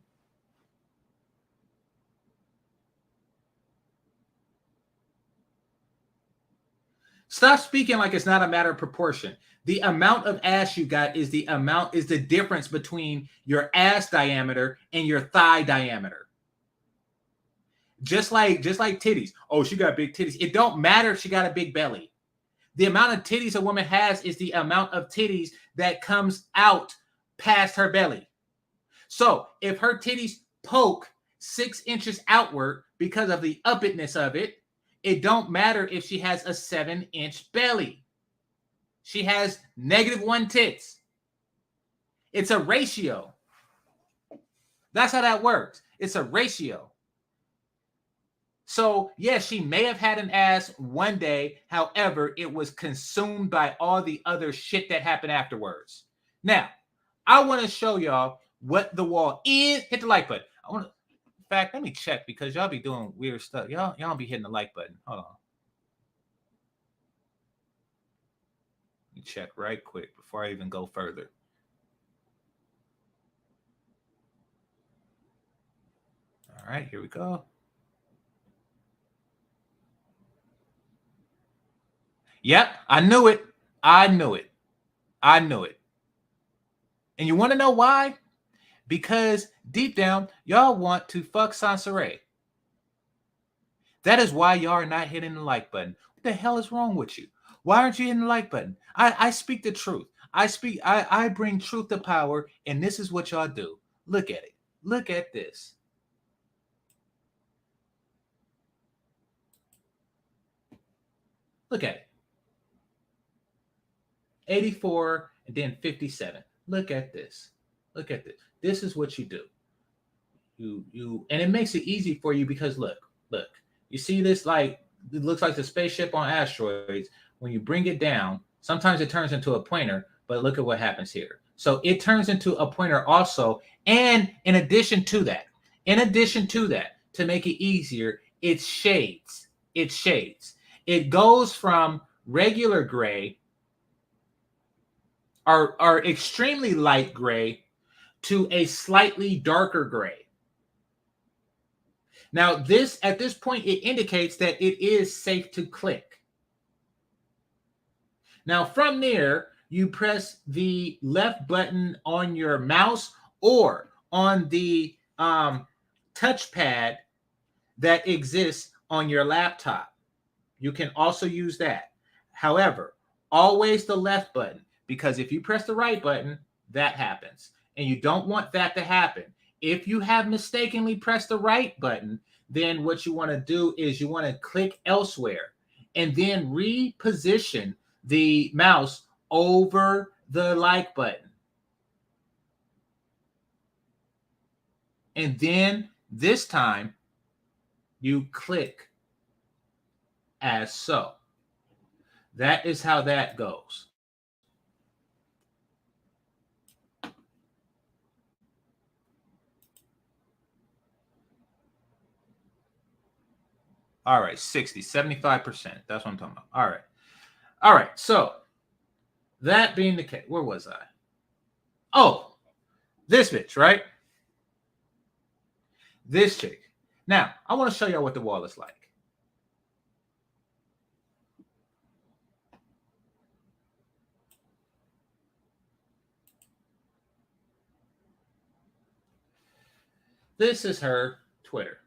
Stop speaking like it's not a matter of proportion. The amount of ass you got is the difference between your ass diameter and your thigh diameter. Just like titties. Oh, she got big titties. It don't matter if she got a big belly. The amount of titties a woman has is the amount of titties that comes out past her belly. So if her titties poke 6 inches outward because of the uppitness of it, it don't matter if she has a 7-inch belly. She has -1 tits. It's a ratio. That's how that works. It's a ratio. So, yes, she may have had an ass one day. However, it was consumed by all the other shit that happened afterwards. Now, I want to show y'all what the wall is. Hit the like button. In fact, let me check because y'all be doing weird stuff. Y'all be hitting the like button. Hold on. Let me check right quick before I even go further. All right, here we go. Yep, I knew it. I knew it. I knew it. And you want to know why? Because deep down, y'all want to fuck Soncerae. That is why y'all are not hitting the like button. What the hell is wrong with you? Why aren't you hitting the like button? I speak the truth. I bring truth to power, and this is what y'all do. Look at it. Look at this. Look at it. 84 and then 57. Look at this. Look at this. This is what you do. And it makes it easy for you because look. You see this, like, it looks like the spaceship on asteroids. When you bring it down, sometimes it turns into a pointer, but look at what happens here. So it turns into a pointer also. And in addition to that, to make it easier, it shades. It goes from regular gray or extremely light gray to a slightly darker gray. Now, at this point, it indicates that it is safe to click. Now, from there, you press the left button on your mouse or on the touchpad that exists on your laptop. You can also use that. However, always the left button, because if you press the right button, that happens. And you don't want that to happen. If you have mistakenly pressed the right button, then what you want to do is you want to click elsewhere and then reposition the mouse over the like button. And then this time you click as so. That is how that goes. All right, 60, 75%. That's what I'm talking about. All right. All right. So that being the case, where was I? Oh, this bitch, right? This chick. Now, I want to show y'all what the wall is like. This is her Twitter.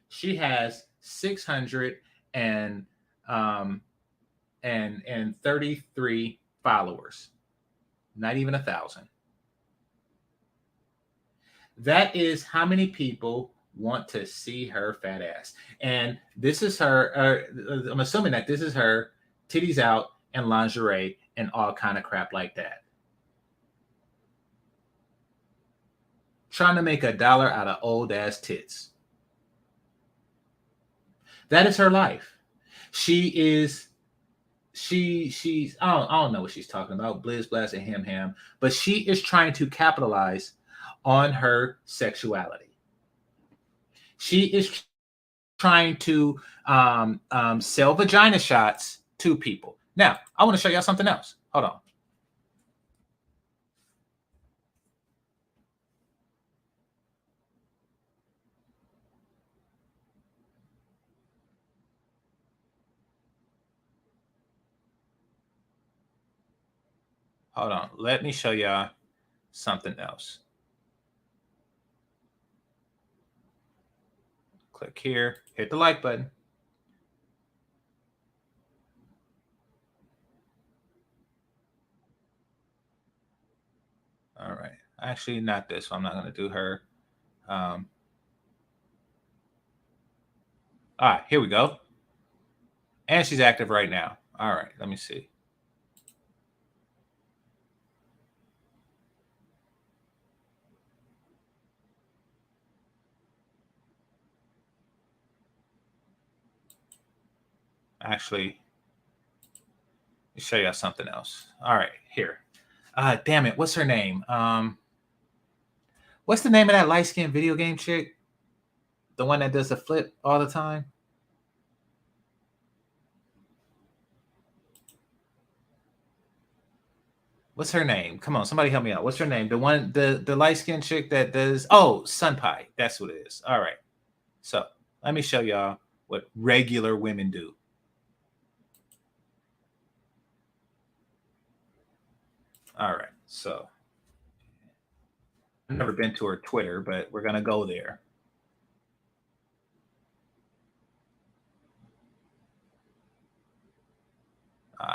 She has 600 and 33 followers. Not even 1,000. That is how many people want to see her fat ass. And this is her, I'm assuming that this is her titties out and lingerie and all kind of crap like that. Trying to make $1 out of old ass tits. That is her life. She's I don't know what she's talking about, blizz blast and ham, but she is trying to capitalize on her sexuality. She is trying to sell vagina shots to people. Now, I want to show y'all something else. Hold on. Hold on. Let me show y'all something else. Click here. Hit the like button. All right. Actually, not this one. I'm not going to do her. All right. Here we go. And she's active right now. All right. Let me see. Actually, let me show you something else. All right, here. Damn it, what's her name? What's the name of that light-skinned video game chick? The one that does the flip all the time? What's her name? Come on, somebody help me out. What's her name? The one, the light-skinned chick that does, Soncerae. That's what it is. All right. So let me show y'all what regular women do. All right, so I've never been to her Twitter, but we're gonna go there.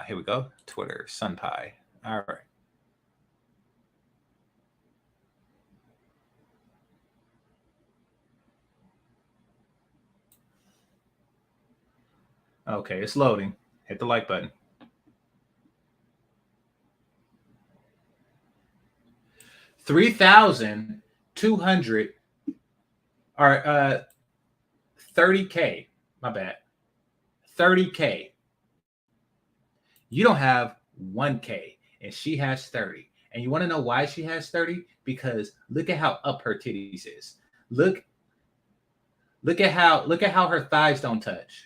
Here we go. Twitter, Sunpie. All right. Okay, it's loading. Hit the like button. 3,200 or 30K. My bad. 30K. You don't have 1K, and she has 30. And you want to know why she has 30? Because look at how up her titties is. Look at how her thighs don't touch.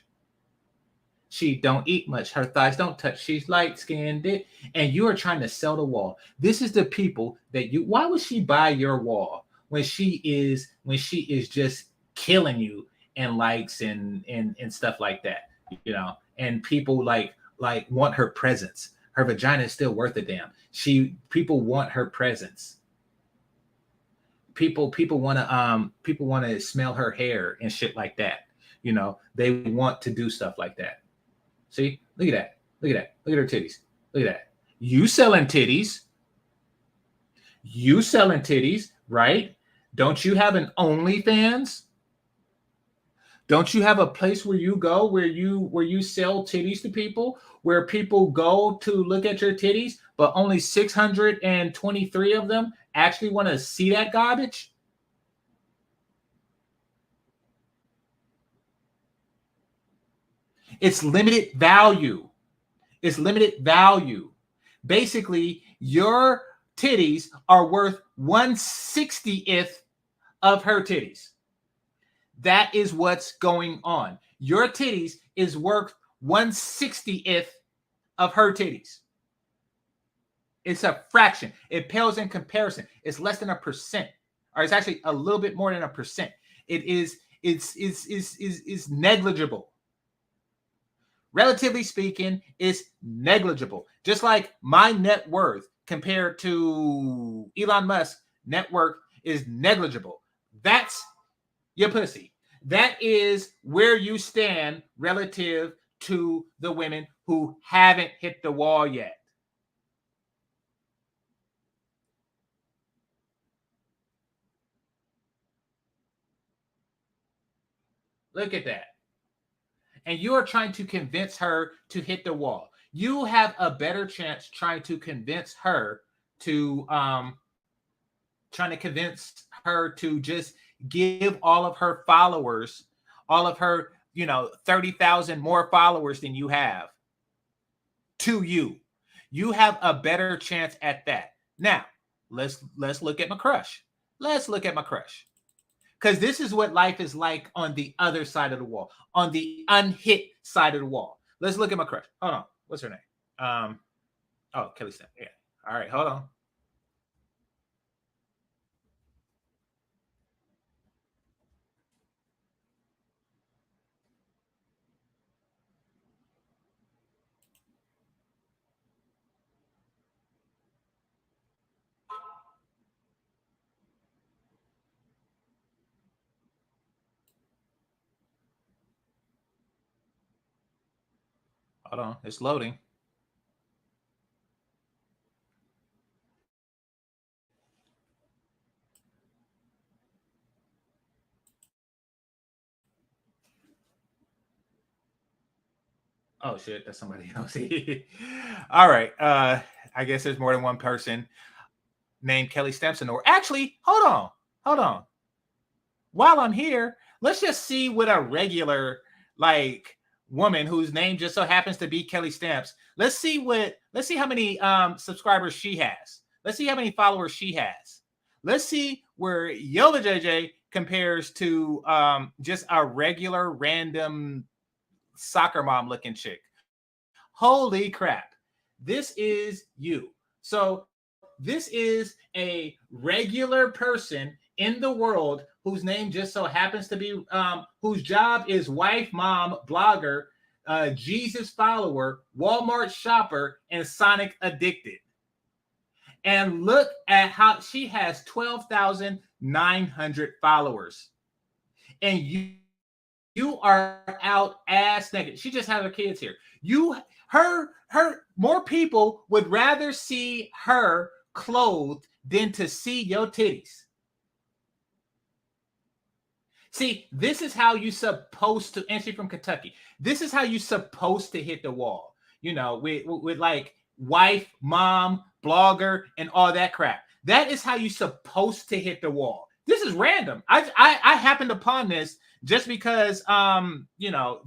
She don't eat much. Her thighs don't touch. She's light-skinned, and you are trying to sell the wall. This is the people that you. Why would she buy your wall when she is just killing you in likes and stuff like that? You know, and people like want her presence. Her vagina is still worth a damn. People want her presence. People want to smell her hair and shit like that. You know, they want to do stuff like that. See, look at that. Look at that. Look at her titties. Look at that. You selling titties. You selling titties, right? Don't you have an OnlyFans? Don't you have a place where you go where you sell titties to people, where people go to look at your titties, but only 623 of them actually want to see that garbage? It's limited value. It's limited value. Basically, your titties are worth 1/60th of her titties. That is what's going on. Your titties is worth 1/60th of her titties. It's a fraction. It pales in comparison. It's less than 1%, or it's actually a little bit more than 1%. It is it's negligible. Relatively speaking, it's negligible. Just like my net worth compared to Elon Musk's net worth is negligible. That's your pussy. That is where you stand relative to the women who haven't hit the wall yet. Look at that. And you are trying to convince her to hit the wall. You have a better chance trying to convince her to just give all of her followers, all of her, 30,000 more followers than you have to you. You have a better chance at that. Now, let's look at my crush. Let's look at my crush. Because this is what life is like on the other side of the wall, on the unhit side of the wall. Let's look at my crush. Hold on. What's her name? Kelly Stamp. Yeah. All right. Hold on. Hold on. It's loading. Oh shit, that's somebody else. All right. I guess there's more than one person named Kelly Stamson. Or actually, hold on. Hold on. While I'm here, let's just see what a regular woman whose name just so happens to be Kelly Stamps. Let's see how many subscribers she has. Let's see how many followers she has. Let's see where Yola JJ compares to just a regular random soccer mom looking chick. Holy crap. This is you. So this is a regular person in the world whose name just so happens to be, whose job is wife, mom, blogger, Jesus follower, Walmart shopper, and Sonic addicted. And look at how she has 12,900 followers. And you are out ass naked. She just has her kids here. More people would rather see her clothed than to see your titties. See, this is how you supposed to, and she's from Kentucky. This is how you supposed to hit the wall, with like wife, mom, blogger, and all that crap. That is how you supposed to hit the wall. This is random. I happened upon this just because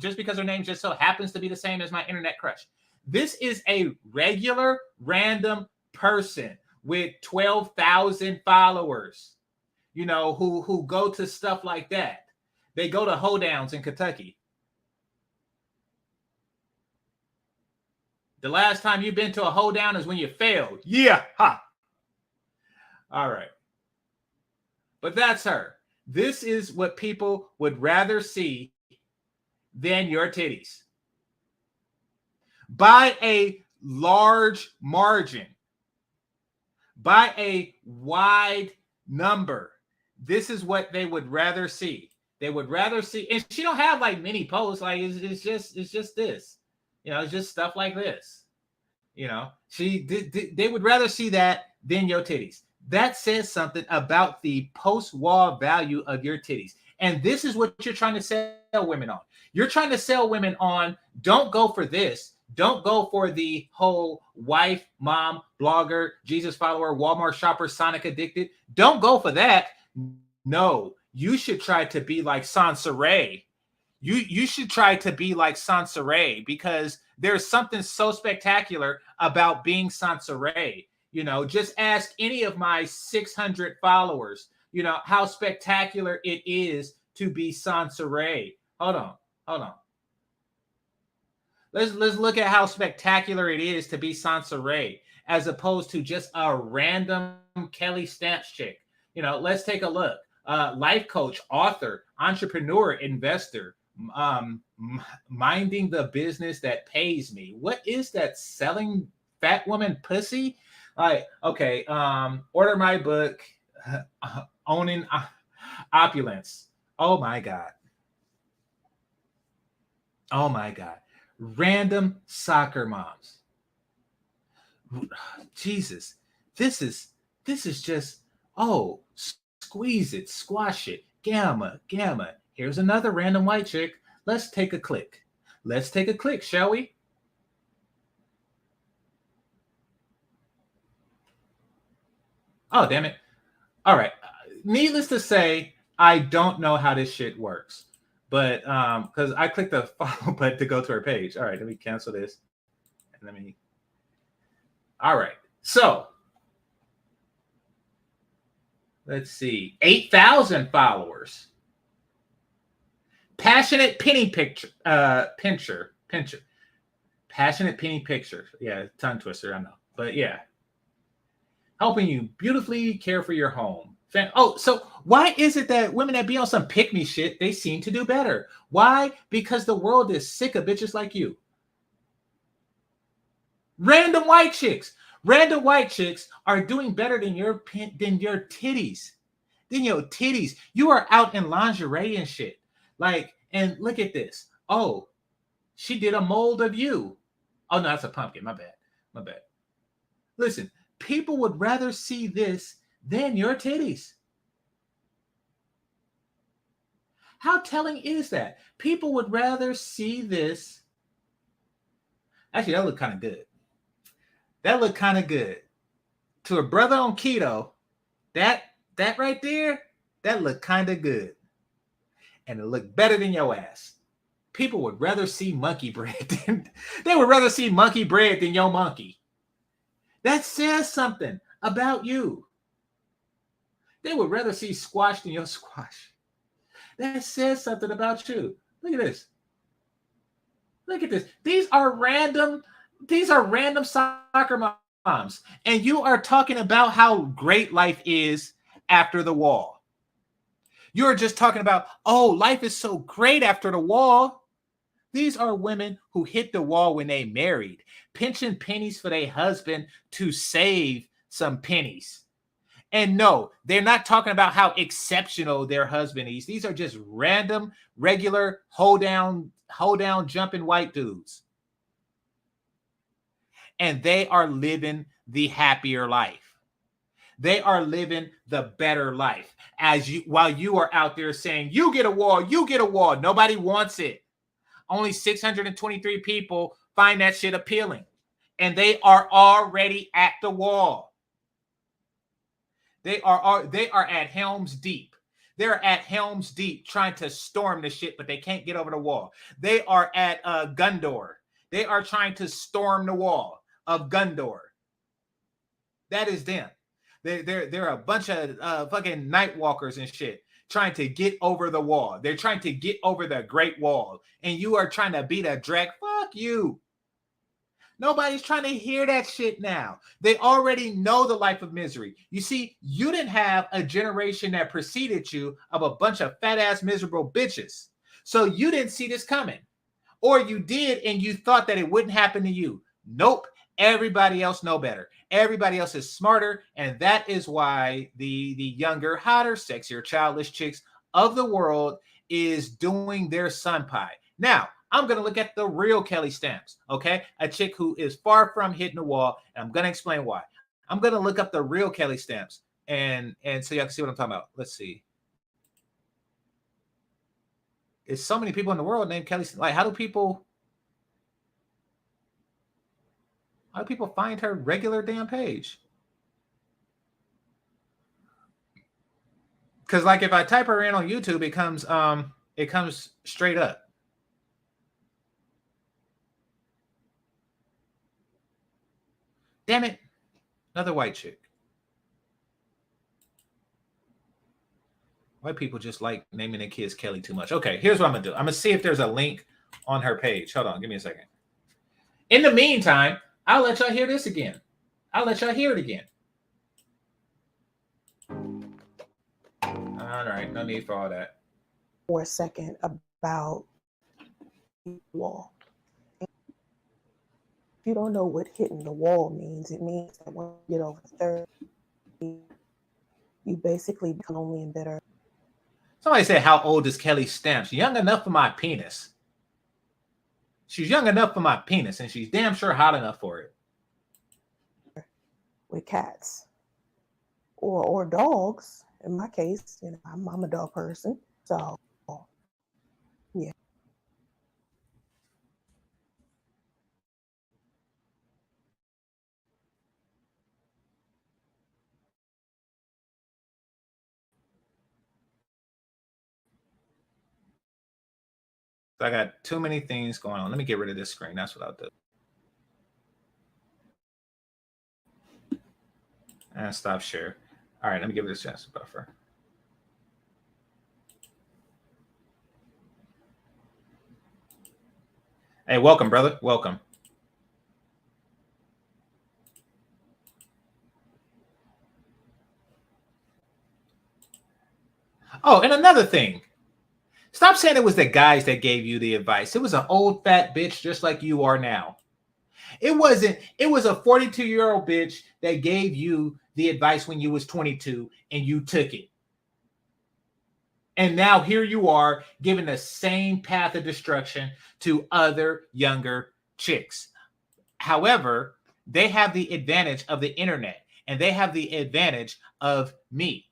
just because her name just so happens to be the same as my internet crush. This is a regular random person with 12,000 followers, who go to stuff like that. They go to hoedowns in Kentucky. The last time you've been to a hoedown is when you failed. Yeah, ha. All right. But that's her. This is what people would rather see than your titties. By a large margin. By a wide number. This is what they would rather see. They would rather see, and she don't have like many posts. Like it's just this, it's just stuff like this. They would rather see that than your titties. That says something about the post-wall value of your titties. And this is what you're trying to sell women on. You're trying to sell women on, don't go for this. Don't go for the whole wife, mom, blogger, Jesus follower, Walmart shopper, Sonic addicted. Don't go for that. No, you should try to be like Soncerae. You should try to be like Soncerae, because there's something so spectacular about being Soncerae. Just ask any of my 600 followers, how spectacular it is to be Soncerae. Hold on, hold on. Let's look at how spectacular it is to be Soncerae as opposed to just a random Kelly Stamps chick. You know, let's take a look. Life coach, author, entrepreneur, investor, minding the business that pays me. What is that? Selling fat woman pussy? Like, okay, order my book, owning opulence. Oh my god. Oh my god. Random soccer moms. Jesus. This is just, oh, squeeze it, squash it, gamma, gamma. Here's another random white chick. Let's take a click. Let's take a click, shall we? Oh, damn it. All right. Needless to say, I don't know how this shit works. But because I clicked the follow button to go to her page. All right, let me cancel this. And let me. All right. So let's see. 8,000 followers. Passionate penny picture. Pincher. Passionate penny picture. Yeah, tongue twister, I know. But yeah. Helping you beautifully care for your home. Oh, so why is it that women that be on some pick-me shit, they seem to do better? Why? Because the world is sick of bitches like you. Random white chicks. Random white chicks are doing better than your titties. Than your titties. You are out in lingerie and shit. Like, and look at this. Oh, she did a mold of you. Oh, no, that's a pumpkin. My bad. My bad. Listen, people would rather see this than your titties. How telling is that? People would rather see this. Actually, that looked kind of good. That looked kind of good. To a brother on keto, that right there, that looked kind of good. And it looked better than your ass. People would rather see monkey bread than they would rather see monkey bread than your monkey. That says something about you. They would rather see squash than your squash. That says something about you. Look at this. Look at this. These are random soccer moms. And you are talking about how great life is after the wall. You're just talking about, oh, life is so great after the wall. These are women who hit the wall when they married, pinching pennies for their husband to save some pennies. And no, they're not talking about how exceptional their husband is. These are just random, regular, hold down, jumping white dudes. And they are living the happier life. They are living the better life. While you are out there saying, you get a wall, you get a wall. Nobody wants it. Only 623 people find that shit appealing. And they are already at the wall. They are at Helm's Deep. They're at Helm's Deep trying to storm the shit, but they can't get over the wall. They are at Gundor. They are trying to storm the wall of Gundor. That is them. They're a bunch of fucking night walkers and shit trying to get over the wall. They're trying to get over the Great Wall. And you are trying to beat a drag. Fuck you. Nobody's trying to hear that shit now. They already know the life of misery. You see, you didn't have a generation that preceded you of a bunch of fat ass miserable bitches. So you didn't see this coming. Or you did and you thought that it wouldn't happen to you. Nope. Everybody else know better. Everybody else is smarter. And that is why the younger, hotter, sexier, childish chicks of the world is doing their sun pie. Now, I'm going to look at the real Kelly Stamps, okay? A chick who is far from hitting the wall, and I'm going to explain why. I'm going to look up the real Kelly Stamps, and so y'all can see what I'm talking about. Let's see. There's so many people in the world named Kelly. Like, how do people find her regular damn page? Because, like, if I type her in on YouTube, it comes straight up. Damn it. Another white chick. White people just like naming their kids Kelly too much. Okay, here's what I'm gonna do. I'm gonna see if there's a link on her page. Hold on, give me a second. In the meantime, I'll let y'all hear this again. I'll let y'all hear it again. All right, no need for all that. For a second about the wall. If you don't know what hitting the wall means, it means that when you get over 30, you basically become lonely and bitter. Somebody said, how old is Kelly Stamps? Young enough for my penis. She's young enough for my penis, and she's damn sure hot enough for it. With cats or dogs. In my case, you know, I'm a dog person, so yeah. I got too many things going on. Let me get rid of this screen. That's what I'll do. And stop share. All right, let me give it a chance to buffer. Hey, welcome, brother. Welcome. Oh, and another thing. Stop saying it was the guys that gave you the advice. It was an old fat bitch just like you are now. It wasn't. It was a 42-year-old bitch that gave you the advice when you was 22 and you took it. And now here you are giving the same path of destruction to other younger chicks. However, they have the advantage of the internet and they have the advantage of me.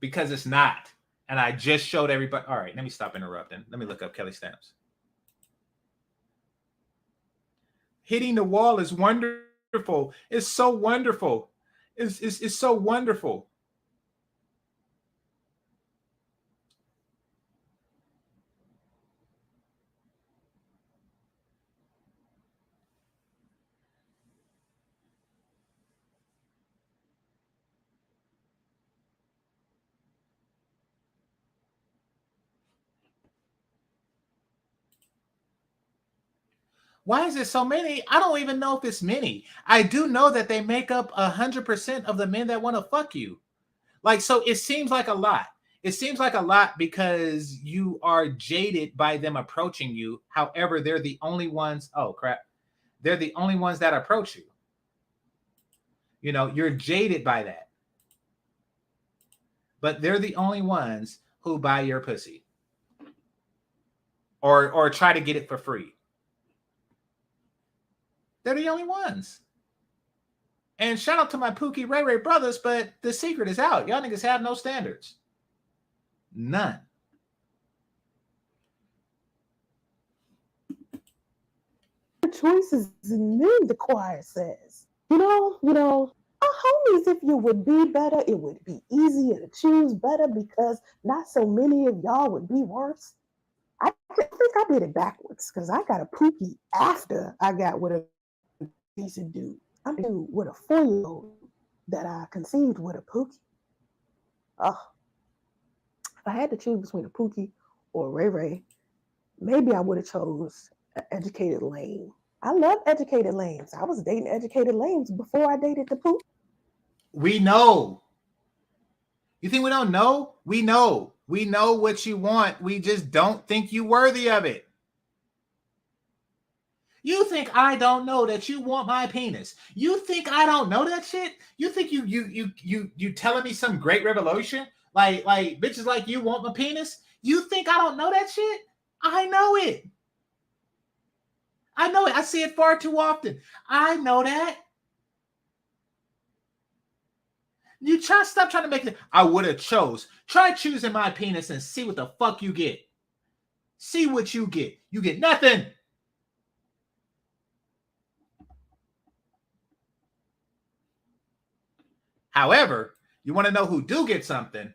Because it's not. And I just showed everybody. All right, let me stop interrupting. Let me look up Kelly Stamps. Hitting the wall is wonderful. It's so wonderful. It's so wonderful. Why is it so many? I don't even know if it's many. I do know that they make up 100% of the men that want to fuck you. Like, so it seems like a lot. It seems like a lot because you are jaded by them approaching you. However, they're the only ones. Oh, crap. They're the only ones that approach you. You know, you're jaded by that. But they're the only ones who buy your pussy. Or try to get it for free. They're the only ones. And shout out to my Pookie Ray Ray brothers, but the secret is out. Y'all niggas have no standards. None. Choices, and then the choir says, you know, homies, if you would be better, it would be easier to choose better because not so many of y'all would be worse. I think I did it backwards because I got a Pookie after I got with a decent dude. I'm with a 4-year-old that I conceived with a Pookie. If I had to choose between a Pookie or Ray Ray, maybe I would have chose an educated lame. I love educated lames. I was dating educated lames before I dated the Pookie. We know. You think we don't know? We know. We know what you want. We just don't think you worthy of it. You think I don't know that you want my penis? You think I don't know that shit? You think you telling me some great revelation? Like bitches like you want my penis? You think I don't know that shit? I know it. I know it. I see it far too often. I know that. You stop trying to make it. I would have chose. Try choosing my penis and see what the fuck you get. See what you get. You get nothing. However, you want to know who do get something?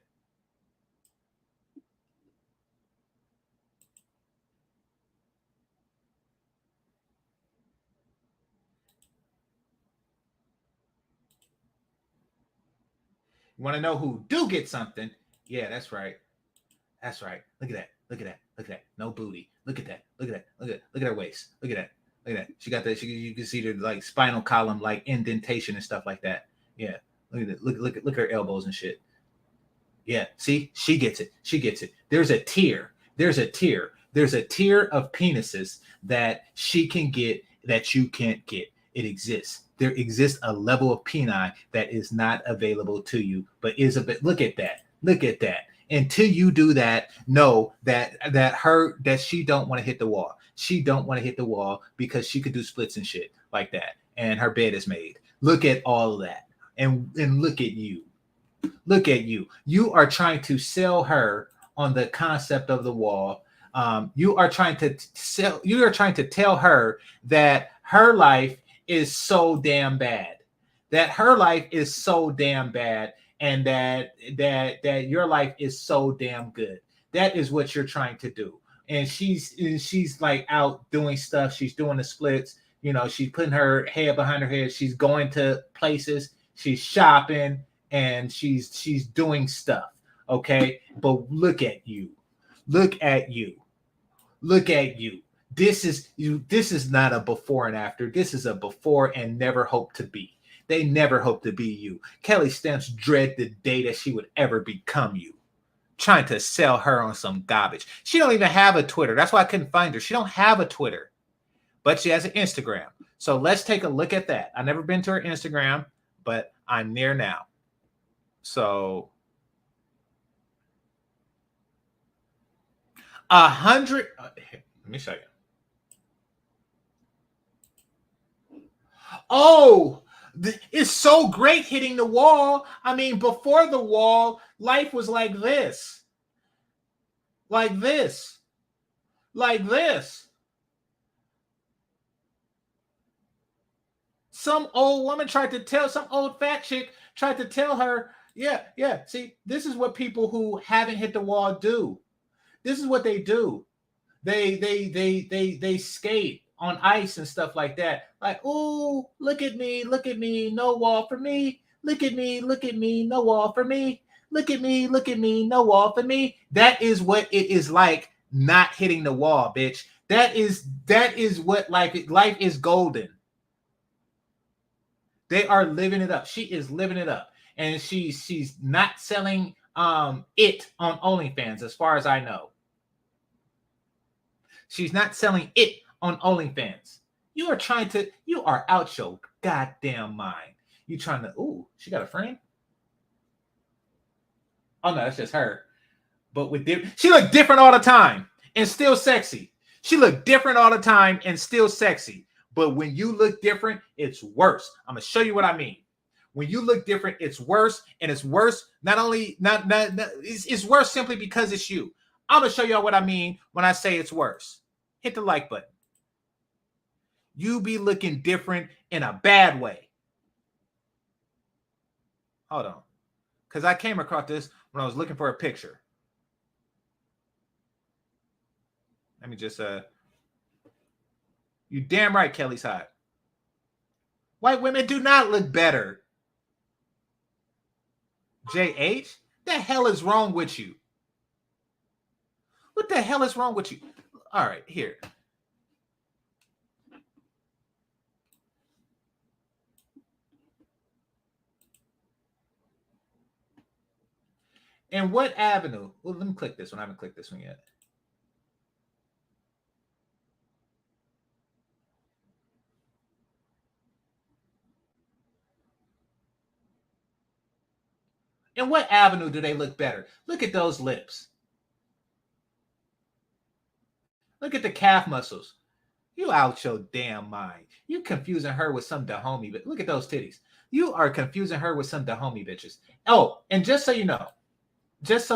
You want to know who do get something? Yeah, that's right. That's right. Look at that. Look at that. Look at that. No booty. Look at that. Look at that. Look at that. Look at her waist. Look at that. Look at that. She got that. You can see the like spinal column like indentation and stuff like that. Yeah. Look at it. Look at her elbows and shit. Yeah. See, she gets it. She gets it. There's a tier. There's a tier. There's a tier of penises that she can get that you can't get. It exists. There exists a level of peni that is not available to you, but is a bit. Look at that. Look at that. Until you do that, know that she don't want to hit the wall. She don't want to hit the wall because she could do splits and shit like that, and her bed is made. Look at all of that, and look at you. Look at you. You are trying to sell her on the concept of the wall. You are trying to sell. You are trying to tell her that her life is so damn bad. That her life is so damn bad, and that your life is so damn good. That is what you're trying to do. And she's like out doing stuff. She's doing the splits. You know, she's putting her head behind her head. She's going to places. She's shopping and she's doing stuff. Okay, but look at you. Look at you. Look at you. This is not a before and after. This is a before and never hope to be. They never hope to be you. Kelly Stamps dread the day that she would ever become you. Trying to sell her on some garbage. She don't even have a Twitter. That's why I couldn't find her. She don't have a Twitter, but she has an Instagram. So let's take a look at that. I've never been to her Instagram, but I'm near now. So 100. Let me show you. Oh, it's so great hitting the wall. I mean, before the wall, life was like this. Like this. Like this. Some old woman tried to tell, some old fat chick tried to tell her, yeah. See, this is what people who haven't hit the wall do. This is what they do. They skate on ice and stuff like that. Like, oh, look at me, no wall for me. Look at me, no wall for me. Look at me, no wall for me. That is what it is like not hitting the wall, bitch. That is what life is golden. They are living it up. She is living it up. And she's not selling it on OnlyFans, as far as I know. She's not selling it on OnlyFans. You are out your goddamn mind. You trying to, ooh, she got a friend? Oh no, that's just her. But she looked different all the time and still sexy. She looked different all the time and still sexy. But when you look different, it's worse. I'm gonna show you what I mean. When you look different, it's worse, and it's worse. It's worse simply because it's you. I'm gonna show y'all what I mean when I say it's worse. Hit the like button. You be looking different in a bad way. Hold on, because I came across this when I was looking for a picture. Let me just you damn right, Kelly's hot. White women do not look better. JH, the hell is wrong with you? What the hell is wrong with you? All right, here. And what avenue? Well, let me click this one. I haven't clicked this one yet. And what avenue do they look better? Look at those lips. Look at the calf muscles. You out your damn mind. You confusing her with some dahomey, but look at those titties. You are confusing her with some dahomey bitches. Oh, and just so you know, just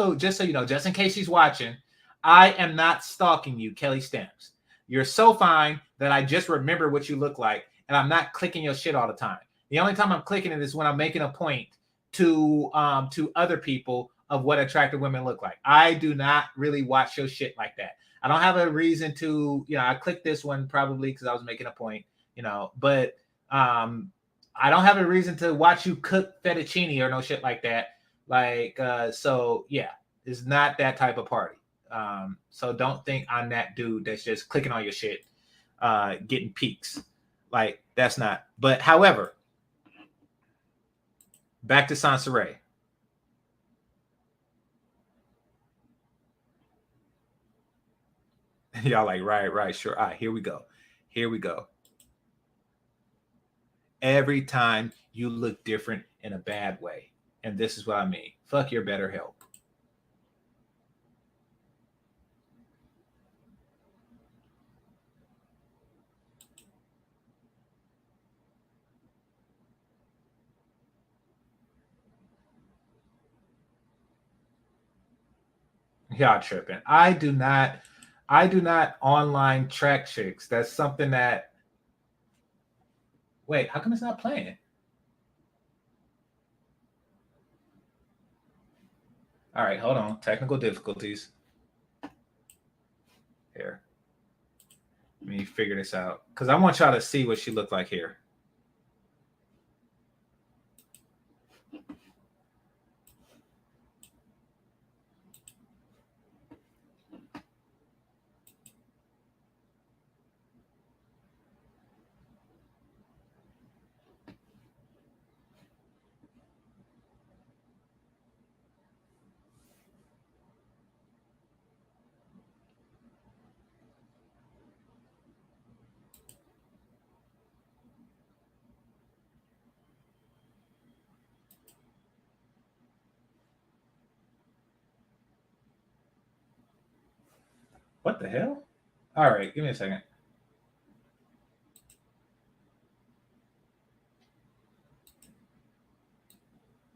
in case she's watching, I am not stalking you, Kelly Stamps. You're so fine that I just remember what you look like, and I'm not clicking your shit all the time. The only time I'm clicking it is when I'm making a point to other people of what attractive women look like. I do not really watch your shit like that. I don't have a reason to, I clicked this one probably because I was making a point, but I don't have a reason to watch you cook fettuccine or no shit like that. Like, so yeah, it's not that type of party. So don't think I'm that dude that's just clicking on your shit, getting peaks. Like, that's not. But however, back to Soncerae. Y'all like, right, sure. All right, here we go. Every time you look different in a bad way. And this is what I mean. Fuck your better help. Y'all tripping. I do not online track chicks. That's something that, wait, how come it's not playing? All right, hold on. Technical difficulties. Here. Let me figure this out. Because I want y'all to see what she looked like here. What the hell? All right, give me a second.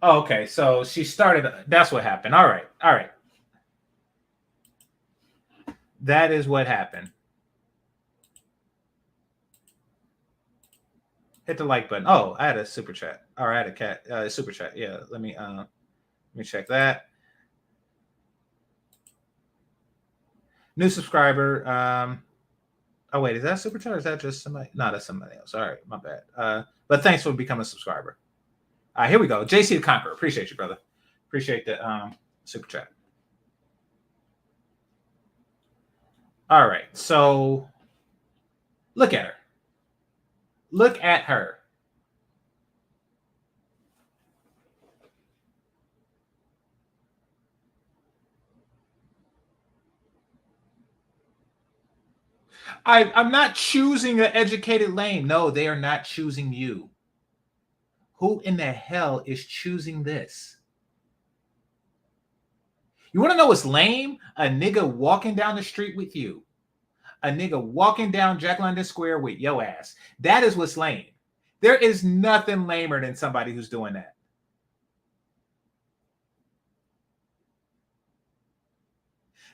Oh, okay, so she started. That's what happened. All right. That is what happened. Hit the like button. Oh, I had a super chat. Or I had a super chat. Yeah, let me check that. New subscriber. Oh wait, is that super chat or is that just somebody? No, that's somebody else. All right, my bad. But thanks for becoming a subscriber. All right, here we go. JC the Conqueror. Appreciate you, brother. Appreciate the super chat. All right, so look at her. Look at her. I'm not choosing an educated lane. No, they are not choosing you. Who in the hell is choosing this? You want to know what's lame? A nigga walking down the street with you. A nigga walking down Jack London Square with your ass. That is what's lame. There is nothing lamer than somebody who's doing that.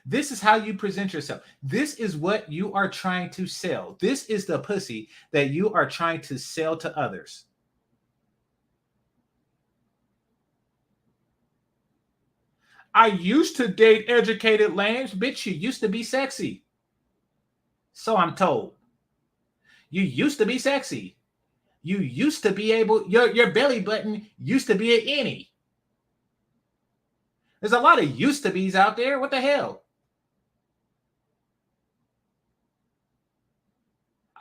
This is how you present yourself. This is what you are trying to sell. This is the pussy that you are trying to sell to others. I used to date educated lambs. Bitch, you used to be sexy. So I'm told. You used to be sexy. You used to be able, your belly button used to be an innie. There's a lot of used to be's out there. What the hell?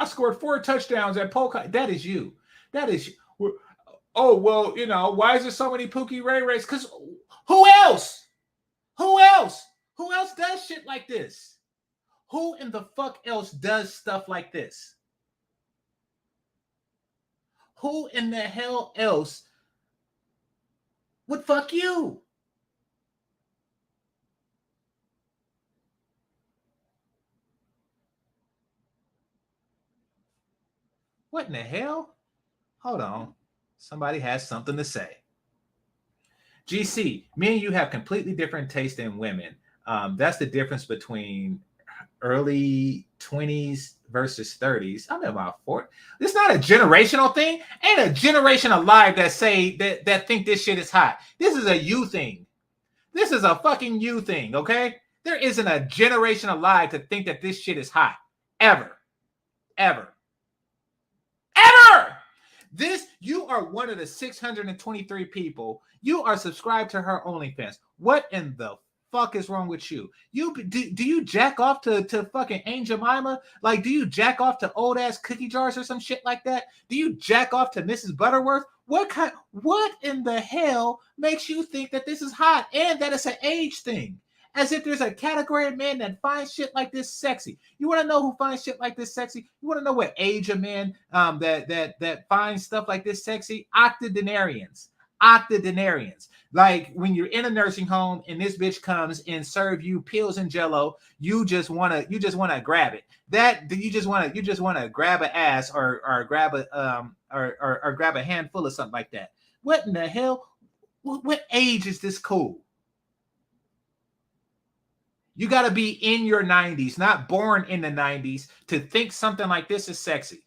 I scored 4 touchdowns at Polka. That is you. That is you. Oh, well, why is there so many Pookie Ray Rays? Because who else? Who else does shit like this? Who in the fuck else does stuff like this? Who in the hell else would fuck you? What in the hell? Hold on. Somebody has something to say. GC, me and you have completely different taste in women. That's the difference between early 20s versus 30s. I'm in my 40s. It's not a generational thing. Ain't a generation alive that say that think this shit is hot. This is a you thing. This is a fucking you thing, okay? There isn't a generation alive to think that this shit is hot. Ever. Ever. Ever! You are one of the 623 people. You are subscribed to her OnlyFans. What in the fuck is wrong with you? Do you jack off to fucking Aunt Jemima? Like, do you jack off to old ass cookie jars or some shit like that? Do you jack off to Mrs. Butterworth? What in the hell makes you think that this is hot and that it's an age thing? As if there's a category of men that find shit like this sexy. You want to know who finds shit like this sexy? You want to know what age of men that finds stuff like this sexy? Octogenarians. Octogenarians. Like when you're in a nursing home and this bitch comes and serve you pills and jello, you just wanna grab it. You just wanna grab an ass or grab or grab a handful of something like that. What in the hell? What age is this cool? You got to be in your 90s, not born in the 90s, to think something like this is sexy.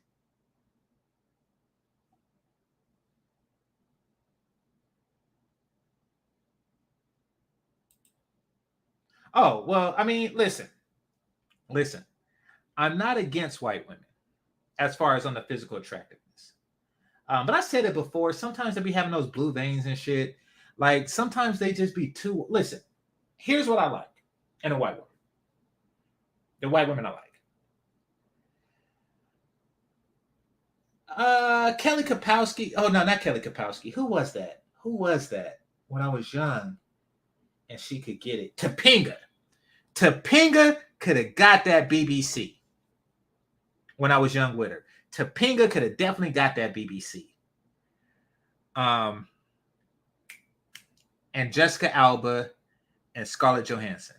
Oh, well, I mean, listen. I'm not against white women as far as on the physical attractiveness. But I said it before. Sometimes they be having those blue veins and shit. Like, sometimes they just be too... Listen, here's what I like in a white woman. The white women I like. Kelly Kapowski. Oh, no, not Kelly Kapowski. Who was that? When I was young and she could get it? Topanga. Topanga could have got that BBC when I was young with her. Topanga could have definitely got that BBC. And Jessica Alba and Scarlett Johansson.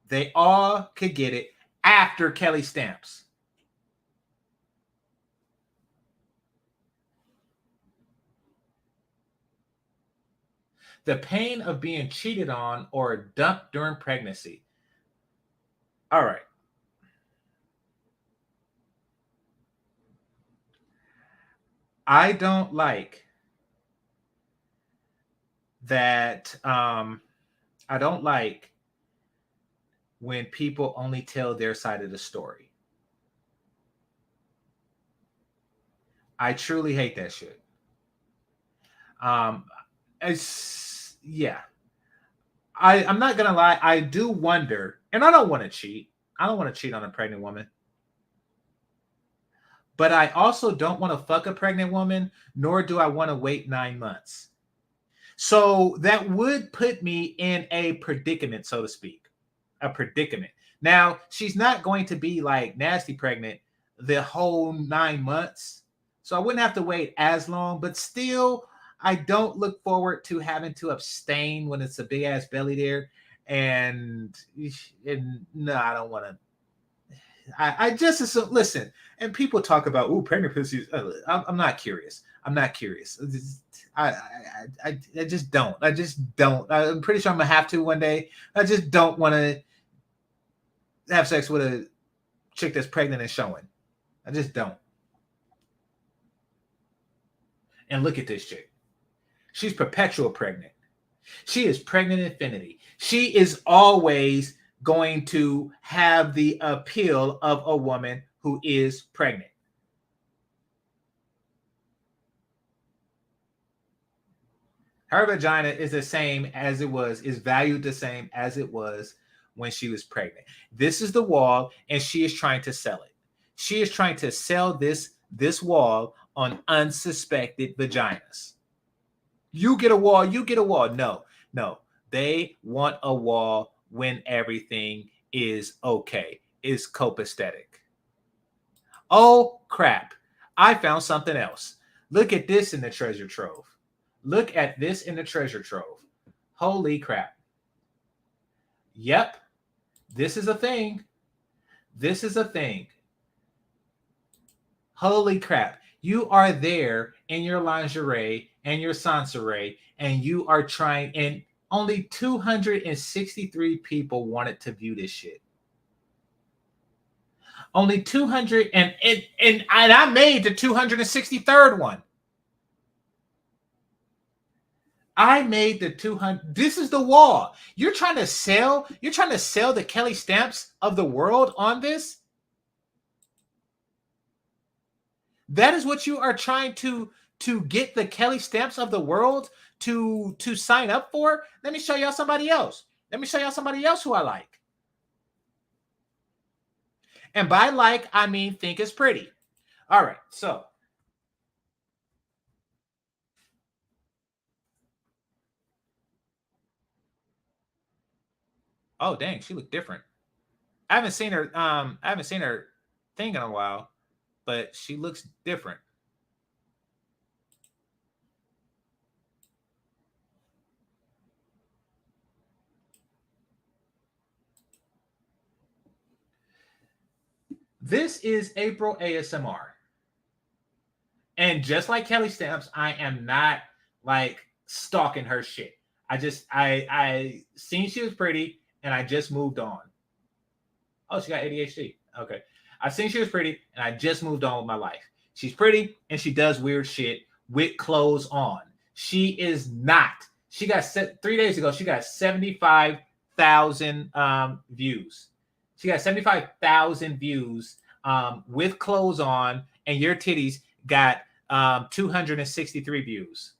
They all could get it after Kelly Stamps. The pain of being cheated on or dumped during pregnancy. All right. I don't like that. I don't like when people only tell their side of the story. I truly hate that shit. Yeah. I'm not gonna lie. I do wonder, and I don't want to cheat. I don't want to cheat on a pregnant woman. But I also don't want to fuck a pregnant woman, nor do I want to wait 9 months. So that would put me in a predicament, so to speak. A predicament. Now, she's not going to be like nasty pregnant the whole 9 months. So I wouldn't have to wait as long, but still, I don't look forward to having to abstain when it's a big ass belly there. And no, I don't want to. I just assume, listen, and people talk about, oh, pregnant pussies. I'm not curious. I'm not curious. I just don't. I just don't. I'm pretty sure I'm going to have to one day. I just don't want to have sex with a chick that's pregnant and showing. I just don't. And look at this chick. She's perpetual pregnant. She is pregnant infinity. She is always going to have the appeal of a woman who is pregnant. Her vagina is the same as it was, is valued the same as it was when she was pregnant. This is the wall, and she is trying to sell it. She is trying to sell this wall on unsuspected vaginas. You get a wall, you get a wall. No. They want a wall when everything is okay, is copacetic. Oh, crap. I found something else. Look at this in the treasure trove. Look at this in the treasure trove. Holy crap. Yep. This is a thing. This is a thing. Holy crap. You are there in your lingerie and your Soncerae, and you are trying, and only 263 people wanted to view this shit. Only 200, and I made the 263rd one. I made the 200. This is the wall. You're trying to sell the Kelly stamps of the world on this? That is what you are trying to get the Kelly stamps of the world to sign up for? Let me show y'all somebody else. Let me show y'all somebody else who I like. And by like, I mean think is pretty. All right, so oh dang, she looked different. I haven't seen her thing in a while, but she looks different. This is April ASMR. And just like Kelly Stamps, I am not like stalking her shit. I seen she was pretty and I just moved on. Oh, she got ADHD. Okay. I seen she was pretty and I just moved on with my life. She's pretty and she does weird shit with clothes on. She is not. She got 3 days ago, she got 75,000 views. She got 75,000 views with clothes on, and your titties got 263 views.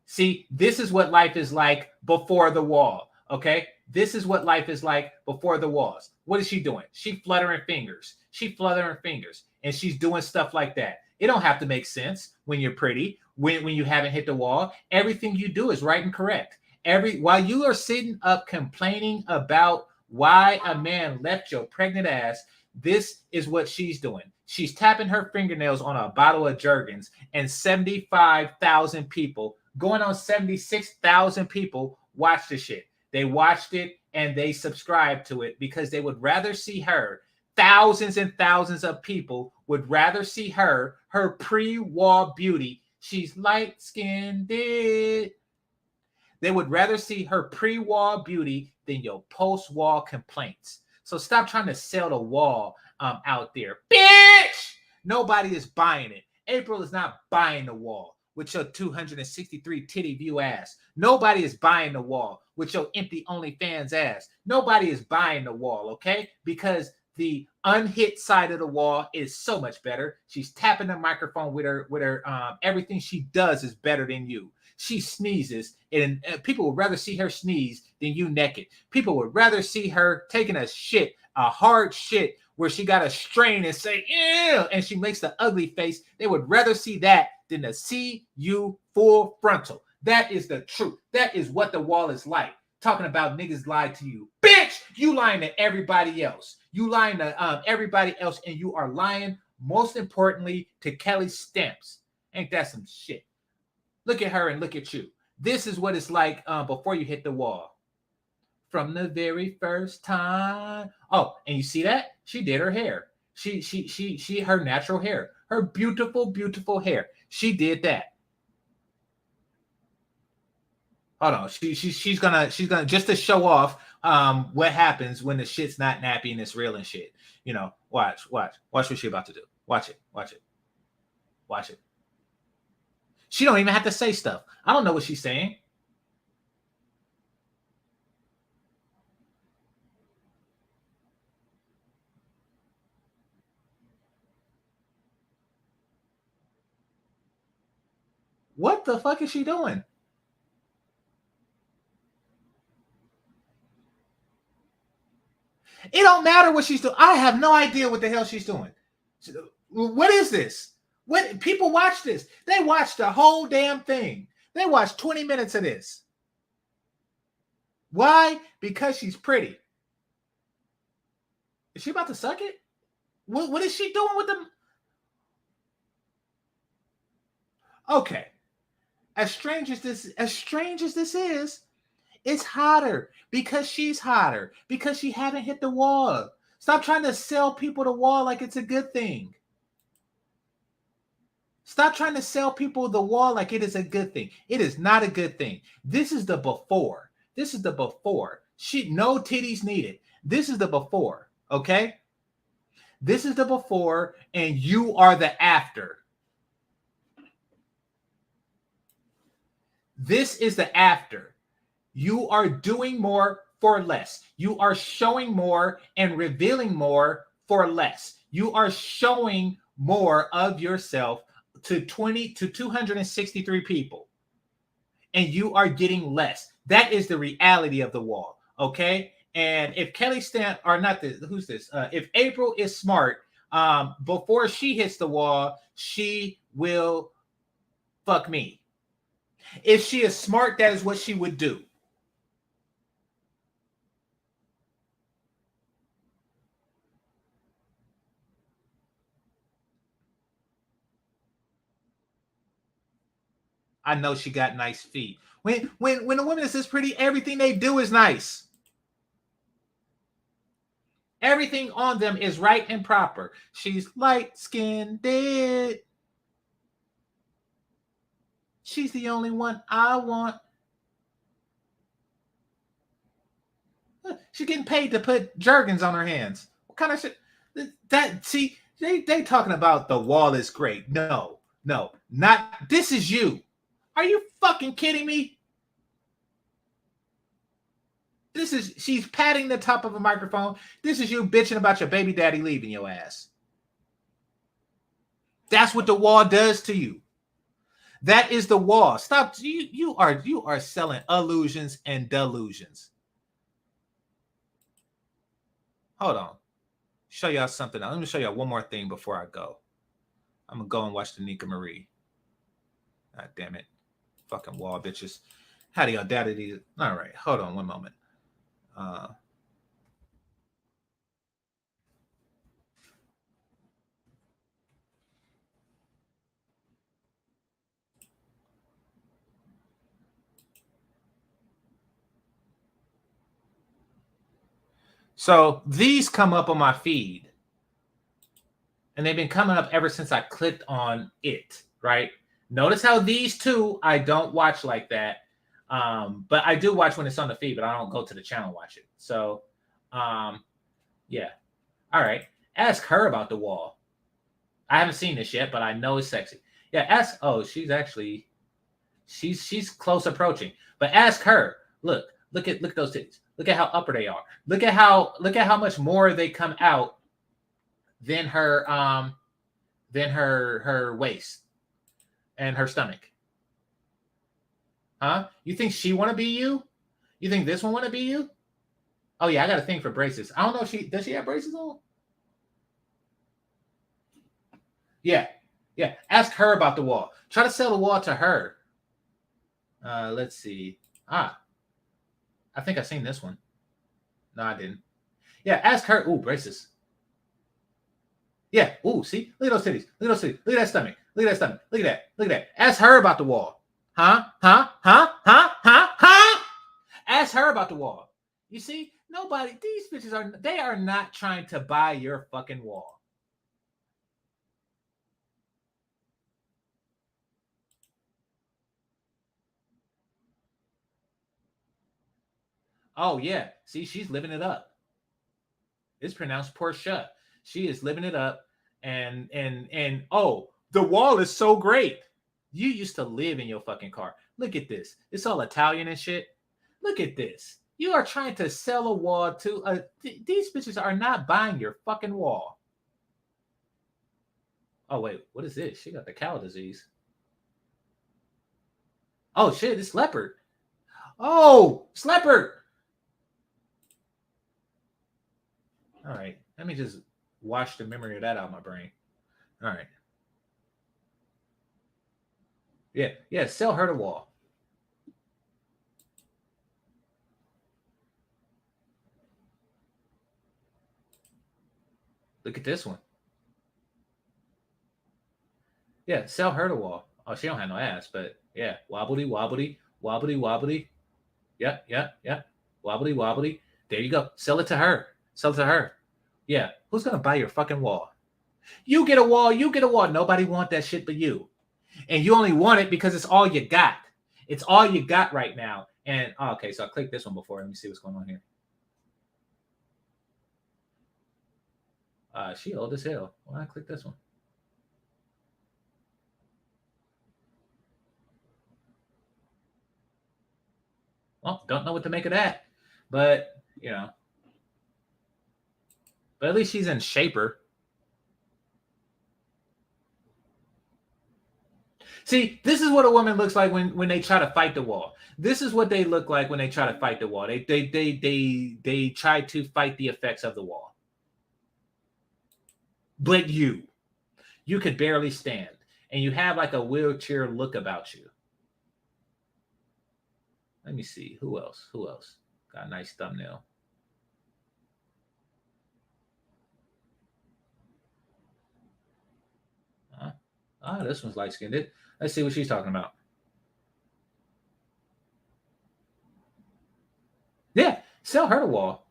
See, this is what life is like before the wall. Okay, this is what life is like before the walls. What is she doing? She fluttering fingers. She fluttering fingers, and she's doing stuff like that. It don't have to make sense when you're pretty. When you haven't hit the wall, everything you do is right and correct. While you are sitting up complaining about why a man left your pregnant ass, this is what she's doing. She's tapping her fingernails on a bottle of Jergens, and 75,000 people, going on 76,000 people, watched the shit. They watched it and they subscribed to it because they would rather see her. Thousands and thousands of people would rather see her pre-wall beauty. She's light-skinned. They would rather see her pre-wall beauty than your post-wall complaints. So stop trying to sell the wall out there. Bitch! Nobody is buying it. April is not buying the wall with your 263 titty view ass. Nobody is buying the wall with your empty OnlyFans ass. Nobody is buying the wall, okay? Because the unhit side of the wall is so much better. She's tapping the microphone with her everything she does is better than you. She sneezes, and people would rather see her sneeze than you naked. People would rather see her taking a hard shit, where she got to strain and say, ew, and she makes the ugly face. They would rather see that than to see you full frontal. That is the truth. That is what the wall is like. Talking about niggas lied to you. Bitch, you lying to everybody else. You lying to everybody else, and you are lying, most importantly, to Kelly Stamps. Ain't that some shit? Look at her and look at you. This is what it's like before you hit the wall. From the very first time. Oh, and you see that? She did her hair. She her natural hair. Her beautiful, beautiful hair. She did that. Hold on. She's gonna just to show off what happens when the shit's not nappy and it's real and shit. You know, watch what she's about to do. Watch it. She don't even have to say stuff. I don't know what she's saying. What the fuck is she doing? It don't matter what she's doing. I have no idea what the hell she's doing. What is this? What people watch this? They watch the whole damn thing. They watch 20 minutes of this. Why? Because she's pretty. Is she about to suck it? What is she doing with them? Okay. As strange as this is, it's hotter because she's hotter, because she haven't hit the wall. Stop trying to sell people the wall like it's a good thing. Stop trying to sell people the wall like it is a good thing. It is not a good thing. This is the before. This is the before. No titties needed. This is the before. Okay? This is the before, and you are the after. This is the after. You are doing more for less. You are showing more and revealing more for less. You are showing more of yourself to 263 people, and you are getting less. That is the reality of the wall. Okay. And if Kelly Stamp or not, who's this? If April is smart, before she hits the wall, she will fuck me. If she is smart, that is what she would do. I know she got nice feet. When a woman is this pretty, everything they do is nice. Everything on them is right and proper. She's light-skinned. She's the only one I want. She's getting paid to put Jergens on her hands. What kind of shit? See, they talking about the wall is great. No, not. This is you. Are you fucking kidding me? She's patting the top of a microphone. This is you bitching about your baby daddy leaving your ass. That's what the wall does to you. That is the wall. Stop. You are selling illusions and delusions. Hold on. Show y'all something. Let me show y'all one more thing before I go. I'm gonna go and watch the Nika Marie. God damn it. Fucking wall bitches. How do y'all doubt it? All right, hold on one moment. So these come up on my feed. And they've been coming up ever since I clicked on it, right? Notice how these two I don't watch like that. But I do watch when it's on the feed, but I don't go to the channel and watch it. So, yeah. All right. Ask her about the wall. I haven't seen this yet, but I know it's sexy. Yeah, ask. Oh, she's close approaching. But ask her. Look at those titties. Look at how upper they are. Look at how much more they come out than her waist and her stomach. Huh? You think she want to be you? You think this one want to be you? Oh yeah, I got a thing for braces. I don't know if does she have braces on? Yeah. Ask her about the wall. Try to sell the wall to her. Let's see. I think I've seen this one. No, I didn't. Yeah, ask her. Ooh, braces. Yeah. Ooh, see? Look at those titties. Look at those titties. Look at that stomach. Look at that stomach. Look at that. Ask her about the wall. Huh? Ask her about the wall. You see? These bitches they are not trying to buy your fucking wall. Oh, yeah. See, she's living it up. It's pronounced Porsche. She is living it up. And oh, the wall is so great. You used to live in your fucking car. Look at this. It's all Italian and shit. Look at this. You are trying to sell a wall to these bitches are not buying your fucking wall. Oh wait, what is this? She got the cow disease. Oh shit, it's leopard. Oh, it's leopard. All right, let me just wash the memory of that out of my brain. All right. Yeah, sell her the wall. Look at this one. Yeah, sell her the wall. Oh, she don't have no ass, but yeah, wobbly. Yeah. Wobbly. There you go. Sell it to her. Yeah. Who's gonna buy your fucking wall? You get a wall. Nobody want that shit but you. And you only want it because it's all you got. It's all you got right now. And okay, so I clicked this one before. Let me see what's going on here. She old as hell. Why I click this one? Well, don't know what to make of that. But, you know. But at least she's in shaper. See, this is what a woman looks like when they try to fight the wall. This is what they look like when they try to fight the wall. They try to fight the effects of the wall. But you could barely stand, and you have like a wheelchair look about you. Let me see. Who else? Got a nice thumbnail. This one's light-skinned. Let's see what she's talking about. Yeah, sell her the wall.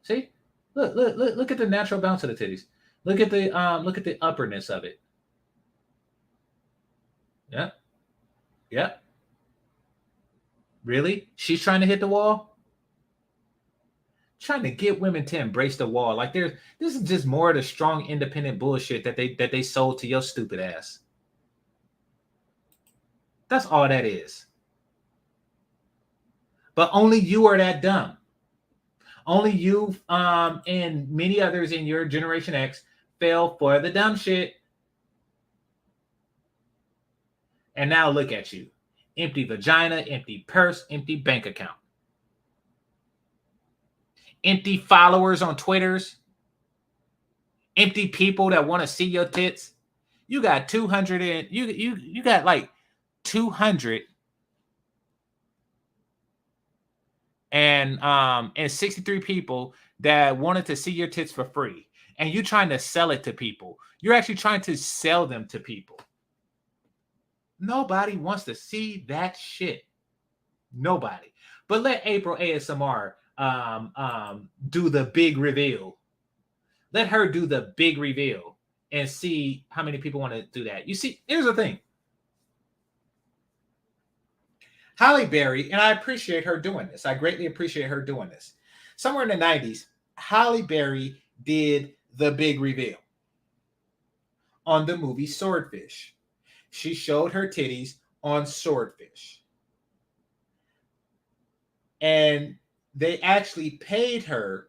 See? Look at the natural bounce of the titties. Look at the upperness of it. Yeah. Yeah. Really? She's trying to hit the wall? Trying to get women to embrace the wall. Like this is just more of the strong independent bullshit that they sold to your stupid ass. That's all that is. But only you are that dumb. Only you and many others in your Generation X fell for the dumb shit. And now look at you. Empty vagina, empty purse, empty bank account. Empty followers on Twitters. Empty people that want to see your tits. You got 200 and you got like 200 and 63 people that wanted to see your tits for free. And you trying to sell it to people. You're actually trying to sell them to people. Nobody wants to see that shit. Nobody. But let April ASMR do the big reveal. Let her do the big reveal and see how many people want to do that. You see, here's the thing. Halle Berry, and I appreciate her doing this. I greatly appreciate her doing this. Somewhere in the 90s, Halle Berry did the big reveal on the movie Swordfish. She showed her titties on Swordfish. And they actually paid her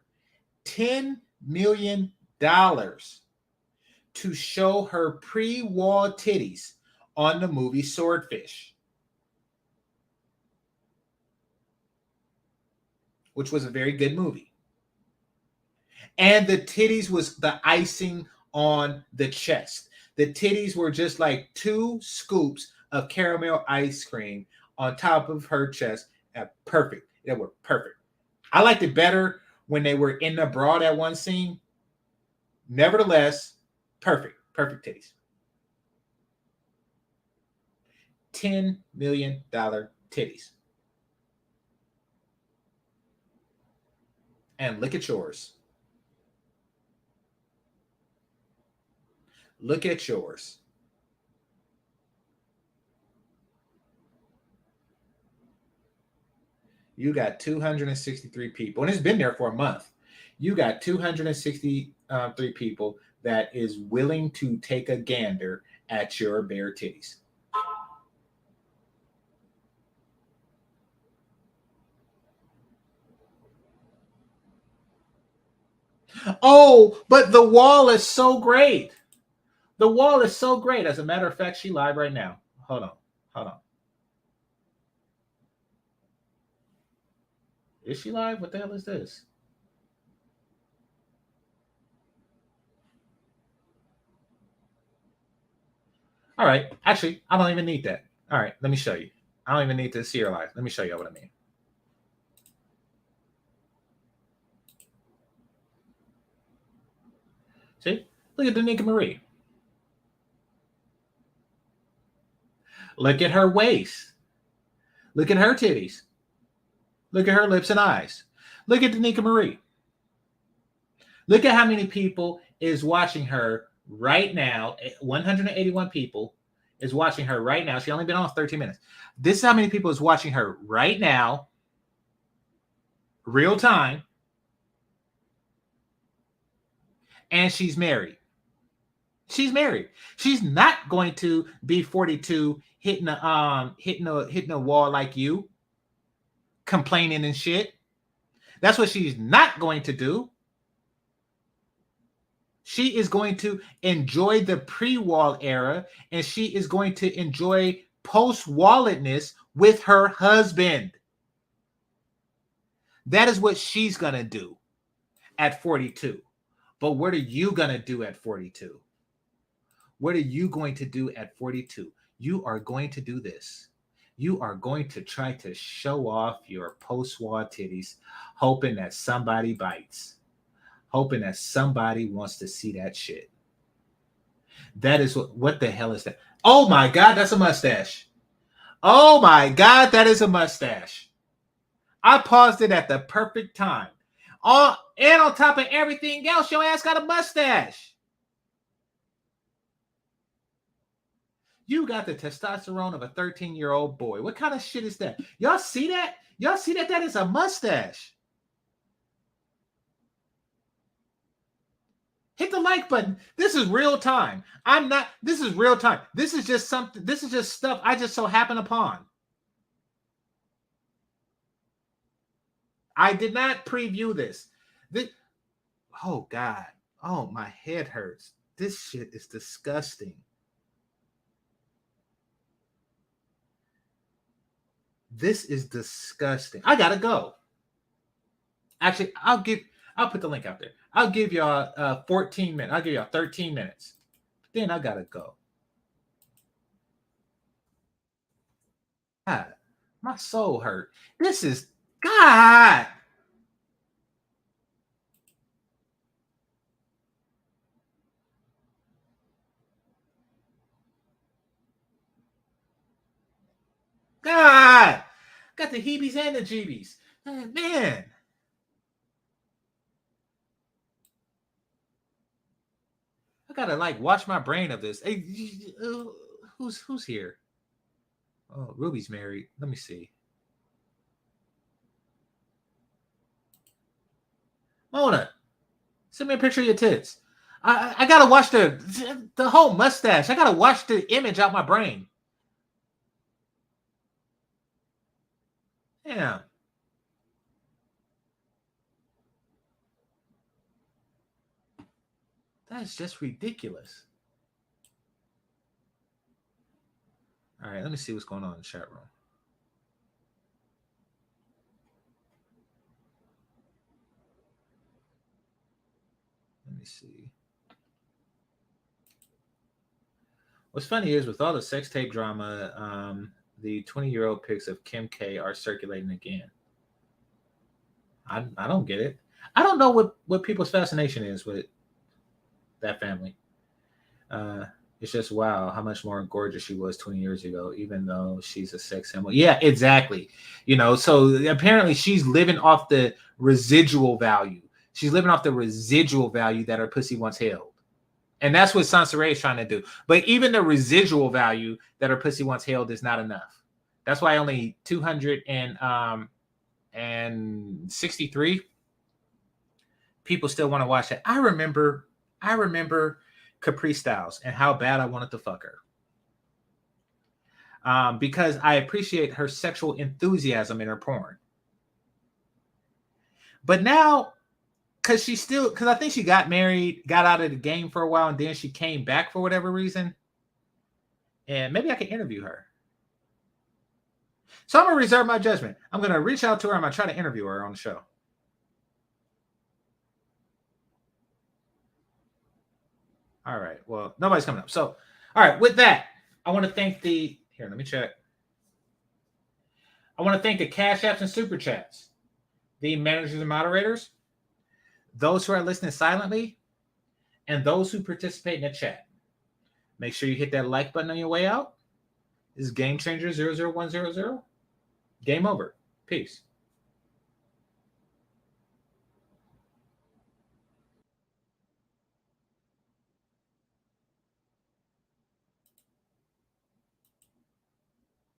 $10 million to show her pre-wall titties on the movie Swordfish, which was a very good movie. And the titties was the icing on the chest. The titties were just like 2 scoops of caramel ice cream on top of her chest. Perfect. They were perfect. I liked it better when they were in the bra that one scene. Nevertheless, perfect. Perfect titties. $10 million titties. And look at yours. Look at yours. You got 263 people, and it's been there for a month. You got 263 people that is willing to take a gander at your bare titties. Oh, but the wall is so great. The wall is so great. As a matter of fact, she live right now. Hold on. Is she live? What the hell is this? All right. Actually, I don't even need that. All right. Let me show you. I don't even need to see her live. Let me show you what I mean. See? Look at Danica Marie. Look at her waist. Look at her titties. Look at her lips and eyes. Look at Danica Marie. Look at how many people is watching her right now. 181 people is watching her right now. She only been on 13 minutes. This is how many people is watching her right now, real time, and she's married. She's married. She's not going to be 42 hitting a wall like you, complaining and shit. That's what she's not going to do. She is going to enjoy the pre-wall era, and she is going to enjoy post-walletness with her husband. That is what she's going to do at 42. But what are you going to do at 42? What are you going to do at 42? You are going to do this. You are going to try to show off your post-wall titties, hoping that somebody bites. Hoping that somebody wants to see that shit. That is what the hell is that? Oh my God, that's a mustache. Oh my God, that is a mustache. I paused it at the perfect time. And on top of everything else, your ass got a mustache. You got the testosterone of a 13-year-old boy. What kind of shit is that? Y'all see that? Y'all see that? That is a mustache. Hit the like button. This is real time. This is real time. This is just something. This is just stuff I just so happen upon. I did not preview this. Oh God. Oh, my head hurts. This shit is disgusting. This is disgusting. I gotta go. Actually, I'll put the link out there. I'll give y'all 14 minutes. I'll give y'all 13 minutes. Then I gotta go. God, my soul hurt. This is God. God. Got the heebies and the jeebies. Man. I gotta wash my brain of this. Hey, who's here? Oh, Ruby's married. Let me see. Mona, send me a picture of your tits. I gotta wash the whole mustache. I gotta wash the image out my brain. Yeah. That's just ridiculous. All right, let me see what's going on in the chat room. Let me see. What's funny is with all the sex tape drama, the 20-year-old pics of Kim K are circulating again. I don't get it. I don't know what people's fascination is with that family. It's just wow how much more gorgeous she was 20 years ago, even though she's a sex symbol. Yeah, exactly. So apparently she's living off the residual value. She's living off the residual value that her pussy once held. And that's what Soncerae is trying to do. But even the residual value that her pussy once held is not enough. That's why only 263 people still want to watch that. I remember Capri Styles and how bad I wanted to fuck her. Because I appreciate her sexual enthusiasm in her porn. But now, because I think she got married, got out of the game for a while, and then she came back for whatever reason. And maybe I can interview her. So I'm going to reserve my judgment. I'm going to reach out to her. I'm going to try to interview her on the show. All right. Well, nobody's coming up. So, all right. With that, I want to thank here, let me check. I want to thank the Cash Apps and Super Chats, the managers and moderators, those who are listening silently, and those who participate in the chat. Make sure you hit that like button on your way out. This is GameChanger 00100. Game over. Peace.